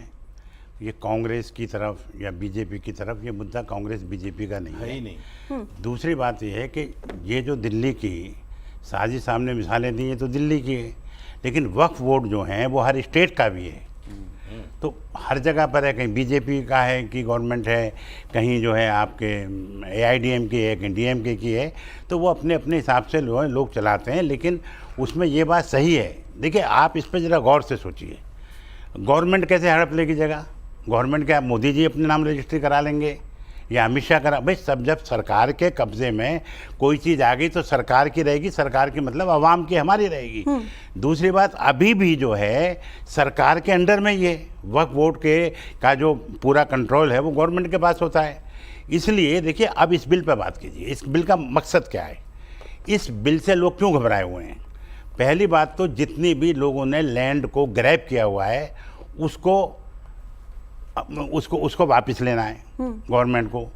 ये कांग्रेस की तरफ या बीजेपी की तरफ, ये मुद्दा कांग्रेस बीजेपी का नहीं है है। ही नहीं। दूसरी बात ये है कि ये जो दिल्ली की साजिद साहब ने मिसालें दी हैं तो दिल्ली की है, लेकिन वक्फ बोर्ड जो हैं वो हर स्टेट का भी है। तो हर जगह पर है, कहीं बीजेपी का है कि गवर्नमेंट है, कहीं जो है आपके AIDM की है, कहीं DMK की है, तो वो अपने अपने हिसाब से लोग चलाते हैं। लेकिन उसमें ये बात सही है, देखिए आप इस पर ज़रा गौर से सोचिए, गवर्नमेंट कैसे हड़प लेगी जगह? गवर्नमेंट क्या मोदी जी अपने नाम रजिस्ट्री करा लेंगे या अमित शाह करा? भाई सब जब सरकार के कब्जे में कोई चीज़ आ गई तो सरकार की रहेगी, सरकार की मतलब आवाम की हमारी रहेगी। दूसरी बात, अभी भी जो है सरकार के अंडर में ये वक्फ बोर्ड के का जो पूरा कंट्रोल है वो गवर्नमेंट के पास होता है। इसलिए देखिए, अब इस बिल पर बात कीजिए, इस बिल का मकसद क्या है? इस बिल से लोग क्यों घबराए हुए हैं? पहली बात तो जितनी भी लोगों ने लैंड को ग्रैब किया हुआ है उसको उसको वापस लेना है गवर्नमेंट को।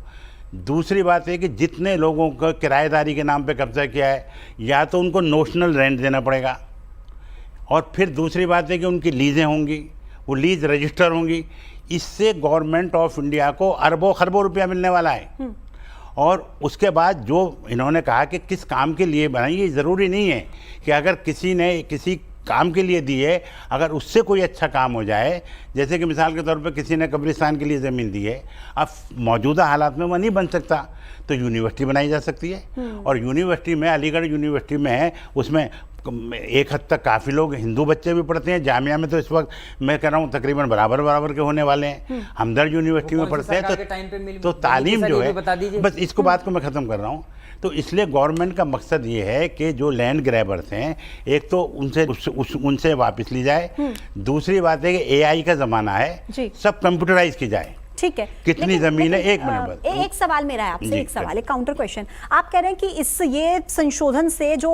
दूसरी बात है कि जितने लोगों का किराएदारी के नाम पे कब्जा किया है या तो उनको नोशनल रेंट देना पड़ेगा, और फिर दूसरी बात है कि उनकी लीजें होंगी, वो लीज रजिस्टर होंगी। इससे गवर्नमेंट ऑफ इंडिया को अरबों खरबों रुपया मिलने वाला है। और उसके बाद जो इन्होंने कहा कि किस काम के लिए बनाई, ये ज़रूरी नहीं है कि अगर किसी ने किसी काम के लिए दी है, अगर उससे कोई अच्छा काम हो जाए, जैसे कि मिसाल के तौर पे किसी ने कब्रिस्तान के लिए ज़मीन दी है, अब मौजूदा हालात में वो नहीं बन सकता, तो यूनिवर्सिटी बनाई जा सकती है। और यूनिवर्सिटी में, अलीगढ़ यूनिवर्सिटी में है, उसमें एक हद तक काफ़ी लोग हिंदू बच्चे भी पढ़ते हैं। जामिया में तो इस वक्त मैं कह रहा हूँ तकरीबन बराबर के होने वाले हैं। हमदर्द यूनिवर्सिटी में पढ़ते हैं, तो तालीम जो है, बस इसको बात को मैं ख़त्म कर रहा हूँ। तो इसलिए गवर्नमेंट का मकसद ये है कि जो लैंड ग्रैबर्स हैं, एक तो उनसे वापस ली जाए। दूसरी बात है कि AI का ज़माना है, सब कंप्यूटराइज की जाए। ठीक है, कितनी जमीन है, एक मिनट एक सवाल मेरा है आपसे, एक सवाल, एक काउंटर क्वेश्चन। आप कह रहे हैं कि इस ये संशोधन से जो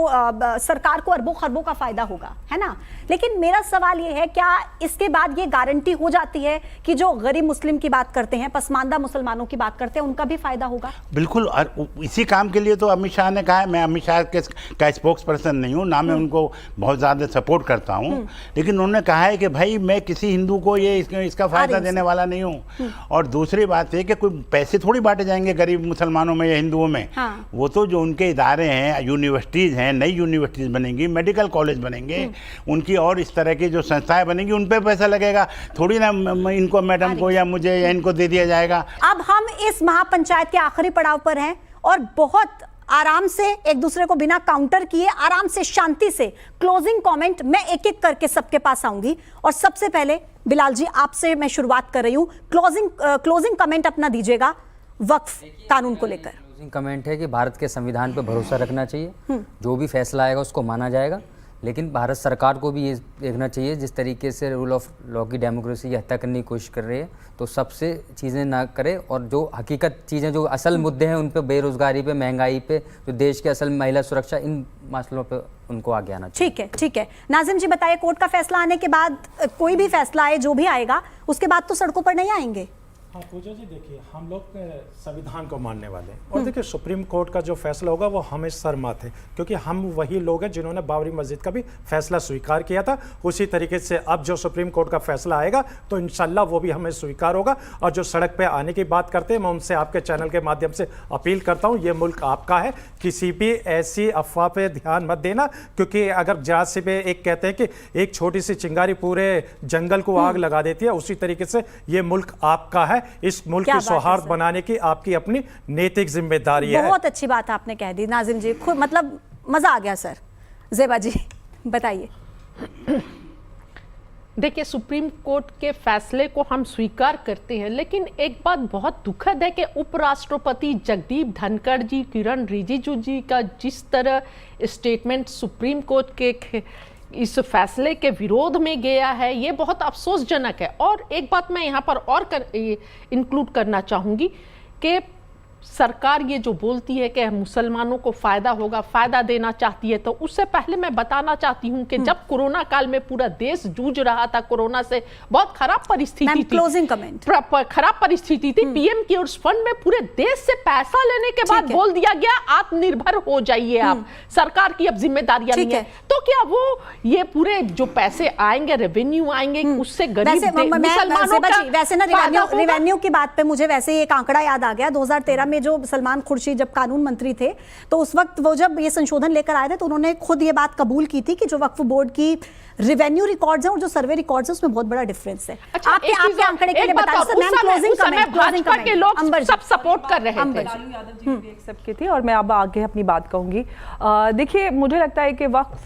सरकार को अरबों खरबों का फायदा होगा, है ना? लेकिन मेरा सवाल ये है, क्या इसके बाद ये गारंटी हो जाती है कि जो गरीब मुस्लिम की बात करते हैं, पसमानदा मुसलमानों की बात करते हैं, उन्का भी फायदा होगा? बिल्कुल। और इसी काम के लिए तो अमित शाह ने कहा है। मैं अमित शाह का स्पोक्स पर्सन नहीं हूँ, ना मैं उनको बहुत ज़्यादा सपोर्ट करता हूँ, लेकिन उन्होंने कहा है कि भाई मैं किसी हिंदू को ये इसका फ़ायदा देने वाला नहीं हूँ। और दूसरी बात है कि कोई पैसे थोड़ी बांटे जाएंगे गरीब मुसलमानों में या हिंदुओं में। वो तो जो उनके इदारे हैं, यूनिवर्सिटीज़ हैं, नई यूनिवर्सिटीज़ बनेंगी, मेडिकल कॉलेज बनेंगे, उनकी और इस तरह की जो संस्थाएं बनेंगी, उन पे पैसा लगेगा। थोड़ी ना इनको, मैडम को या मुझे या इनको दे दिया जाएगा। अब हम इस महापंचायत के आखिरी पड़ाव पर हैं और बहुत आराम से, एक दूसरे को बिना काउंटर किए, आराम से, शांति से क्लोजिंग कमेंट मैं एक एक करके सबके पास आऊंगी। और सबसे पहले बिलाल जी, आपसे मैं शुरुआत कर रही हूं। क्लोजिंग कमेंट अपना दीजिएगा वक्फ कानून को लेकर। क्लोजिंग कमेंट है कि भारत के संविधान पर भरोसा रखना चाहिए, जो भी फैसला आएगा उसको माना जाएगा, लेकिन भारत सरकार को भी ये देखना चाहिए जिस तरीके से रूल ऑफ लॉ की डेमोक्रेसी की हत्या करने की कोशिश कर रही है, तो सबसे चीज़ें ना करे, और जो हकीकत चीज़ें, जो असल मुद्दे हैं उन पे, बेरोजगारी पे, महंगाई पे, जो देश के असल महिला सुरक्षा, इन मसलों पे उनको आगे आना चाहिए। ठीक है, ठीक है। नाजिम जी बताइए, कोर्ट का फैसला आने के बाद, कोई भी फैसला आए, जो भी आएगा, उसके बाद तो सड़कों पर नहीं आएंगे? हाँ पूजा जी, देखिए हम लोग संविधान को मानने वाले हैं, और देखिए सुप्रीम कोर्ट का जो फैसला होगा वो हमें सरमत है, क्योंकि हम वही लोग हैं जिन्होंने बाबरी मस्जिद का भी फैसला स्वीकार किया था। उसी तरीके से अब जो सुप्रीम कोर्ट का फैसला आएगा तो इंशाल्लाह वो भी हमें स्वीकार होगा। और जो सड़क पे आने की बात करते हैं, मैं उनसे आपके चैनल के माध्यम से अपील करता हूँ, ये मुल्क आपका है, किसी भी ऐसी अफवाह पे ध्यान मत देना, क्योंकि अगर जहाँ से पे एक कहते हैं कि एक छोटी सी चिंगारी पूरे जंगल को आग लगा देती है, उसी तरीके से ये मुल्क आपका है। इस मुल्क की सौहार्द बनाने की आपकी अपनी नैतिक जिम्मेदारी है। बहुत अच्छी बात आपने कह दी नाजिम जी, खुद मतलब मजा आ गया सर। ज़ेबा जी बताइए। देखिए, सुप्रीम कोर्ट के फैसले को हम स्वीकार करते हैं, लेकिन एक बात बहुत दुखद है कि उपराष्ट्रपति जगदीप धनखड़ जी, किरण रिजिजू जी का जिस तरह स्टेटमेंट सुप्रीम कोर्ट के इस फैसले के विरोध में गया है, ये बहुत अफसोसजनक है। और एक बात मैं यहाँ पर और इंक्लूड करना चाहूँगी कि सरकार ये जो बोलती है कि मुसलमानों को फ़ायदा होगा, फ़ायदा देना चाहती है, तो उससे पहले मैं बताना चाहती हूँ कि जब कोरोना काल में पूरा देश जूझ रहा था कोरोना से, बहुत खराब परिस्थिति थी, क्लोजिंग कमेंट, खराब परिस्थिति थी, पीएम केयर्स फंड में पूरे देश से पैसा लेने के बाद बोल दिया गया आत्मनिर्भर हो जाइए आप, सरकार की अब जिम्मेदारियां नहीं है। तो क्या वो ये पूरे जो पैसे आएंगे, रेवेन्यू आएंगे, उससे गरीब मुसलमानों का, वैसे ना रेवेन्यू की बात पे मुझे वैसे एक आंकड़ा याद आ गया। 2013 में जो सलमान खुर्शीद जब कानून मंत्री थे, तो उस वक्त वो जब ये संशोधन लेकर आए थे, तो उन्होंने खुद ये बात कबूल की थी कि जो वक्फ बोर्ड की रेवेन्यू रिकॉर्ड्स हैं और जो सर्वे रिकॉर्ड्स हैं, उसमें बहुत बड़ा डिफरेंस है। अच्छा, आपके आंकड़े के लिए बताइए sir, ma'am closing comment, Bhajpa के लोग सब सपोर्ट कर रहे थे, यादव जी भी एक्सेप्ट की थी, और मैं अब आगे अपनी बात कहूंगी। देखिए, मुझे लगता है कि वक्फ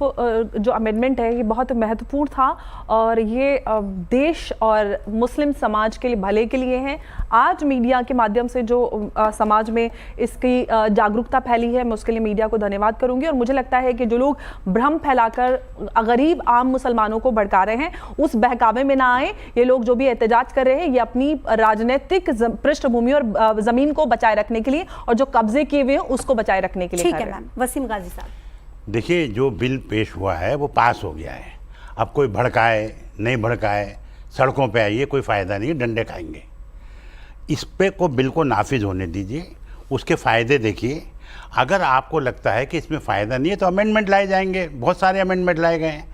जो अमेंडमेंट है ये बहुत महत्वपूर्ण था, और ये देश और मुस्लिम समाज के लिए, भले के लिए है। आज मीडिया के माध्यम से जो समाज में इसकी जागरूकता फैली है, मैं उसके लिए मीडिया को धन्यवाद करूंगी। और मुझे लगता है कि जो लोग भ्रम फैलाकर गरीब आम मुसलमानों को भड़का रहे हैं, उस बहकावे में ना आए। ये लोग जो भी एहतजाज कर रहे हैं, ये अपनी राजनीतिक पृष्ठभूमि और जमीन को बचाए रखने के लिए, और जो कब्जे किए हुए हैं उसको बचाए रखने के लिए। ठीक है मैम। वसीम गाजी साहब। देखिए, जो बिल पेश हुआ है वो पास हो गया है। अब कोई भड़काए नहीं भड़काए, सड़कों पे आइए, कोई फ़ायदा नहीं है, डंडे खाएंगे। इस पे को बिल को नाफिज होने दीजिए, उसके फ़ायदे देखिए। अगर आपको लगता है कि इसमें फ़ायदा नहीं है तो अमेंडमेंट लाए जाएंगे, बहुत सारे अमेंडमेंट लाए गए हैं।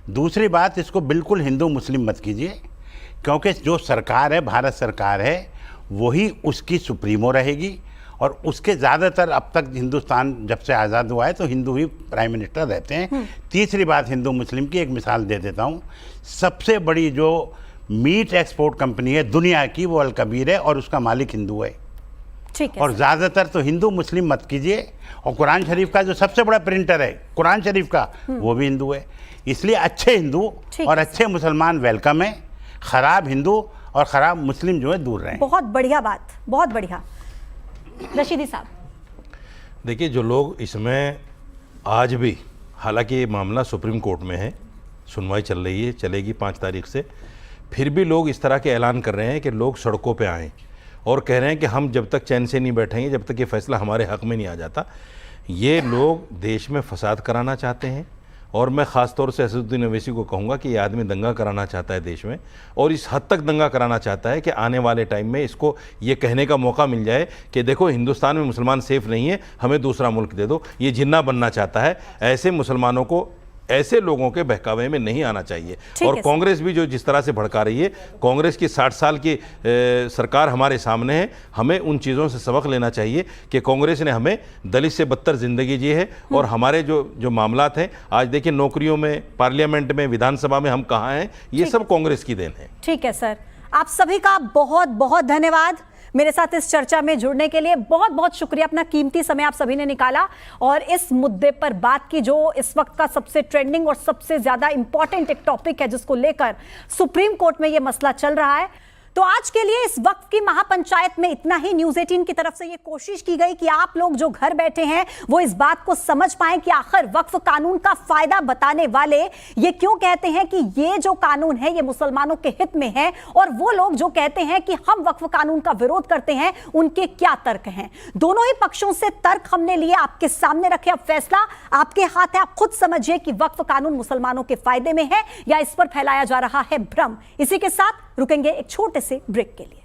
दूसरी बात, इसको बिल्कुल हिंदू मुस्लिम मत कीजिए, क्योंकि जो सरकार है, भारत सरकार है, वही उसकी सुप्रीमो रहेगी और उसके ज़्यादातर अब तक हिंदुस्तान जब से आज़ाद हुआ है तो हिंदू ही प्राइम मिनिस्टर रहते हैं। तीसरी बात, हिंदू मुस्लिम की एक मिसाल दे देता हूँ। सबसे बड़ी जो मीट एक्सपोर्ट कंपनी है दुनिया की, वो अल कबीर है और उसका मालिक हिंदू है। ठीक है और सर। ज़्यादातर तो हिंदू मुस्लिम मत कीजिए। और कुरान शरीफ का जो सबसे बड़ा प्रिंटर है कुरान शरीफ का, वो भी हिंदू है। इसलिए अच्छे हिंदू ठीक और है अच्छे मुसलमान वेलकम है, ख़राब हिंदू और ख़राब मुस्लिम जो है दूर रहें। बहुत बढ़िया बात, बहुत बढ़िया। रशीदी साहब, देखिए, जो लोग इसमें आज भी, हालांकि ये मामला सुप्रीम कोर्ट में है, सुनवाई चल रही है, चलेगी 5 तारीख से, फिर भी लोग इस तरह के ऐलान कर रहे हैं कि लोग सड़कों पे आएँ और कह रहे हैं कि हम जब तक चैन से नहीं बैठेंगे, जब तक ये फैसला हमारे हक में नहीं आ जाता। ये लोग देश में फसाद कराना चाहते हैं और मैं ख़ास तौर से असदुद्दीन ओवैसी को कहूँगा कि ये आदमी दंगा कराना चाहता है देश में, और इस हद तक दंगा कराना चाहता है कि आने वाले टाइम में इसको ये कहने का मौका मिल जाए कि देखो, हिंदुस्तान में मुसलमान सेफ नहीं है, हमें दूसरा मुल्क दे दो। ये जिन्ना बनना चाहता है। ऐसे मुसलमानों को, ऐसे लोगों के बहकावे में नहीं आना चाहिए। ठीक और है कांग्रेस भी जो जिस तरह से भड़का रही है, कांग्रेस की 60 साल की सरकार हमारे सामने है। हमें उन चीज़ों से सबक लेना चाहिए कि कांग्रेस ने हमें दलित से बदतर ज़िंदगी जी है। और हमारे जो मामलात हैं, आज देखिए नौकरियों में, पार्लियामेंट में, विधानसभा में हम कहाँ हैं, ये सब कांग्रेस की देन है। ठीक है सर, आप सभी का बहुत बहुत धन्यवाद मेरे साथ इस चर्चा में जुड़ने के लिए। बहुत बहुत शुक्रिया, अपना कीमती समय आप सभी ने निकाला और इस मुद्दे पर बात की जो इस वक्त का सबसे ट्रेंडिंग और सबसे ज्यादा इंपॉर्टेंट एक टॉपिक है, जिसको लेकर सुप्रीम कोर्ट में यह मसला चल रहा है। तो आज के लिए इस वक्त की महापंचायत में इतना ही। न्यूज़ 18 की तरफ से ये कोशिश की गई कि आप लोग जो घर बैठे हैं वो इस बात को समझ पाएं कि आखिर वक्फ कानून का फायदा बताने वाले ये क्यों कहते हैं कि ये जो कानून है ये मुसलमानों के हित में है, और वो लोग जो कहते हैं कि हम वक्फ कानून का विरोध करते हैं, उनके क्या तर्क हैं। दोनों ही पक्षों से तर्क हमने लिए, आपके सामने रखे। अब फैसला आपके हाथ है, आप खुद समझिए कि वक्फ कानून मुसलमानों के फायदे में है या इस पर फैलाया जा रहा है भ्रम। इसी के साथ रुकेंगे एक छोटे से ब्रेक के लिए।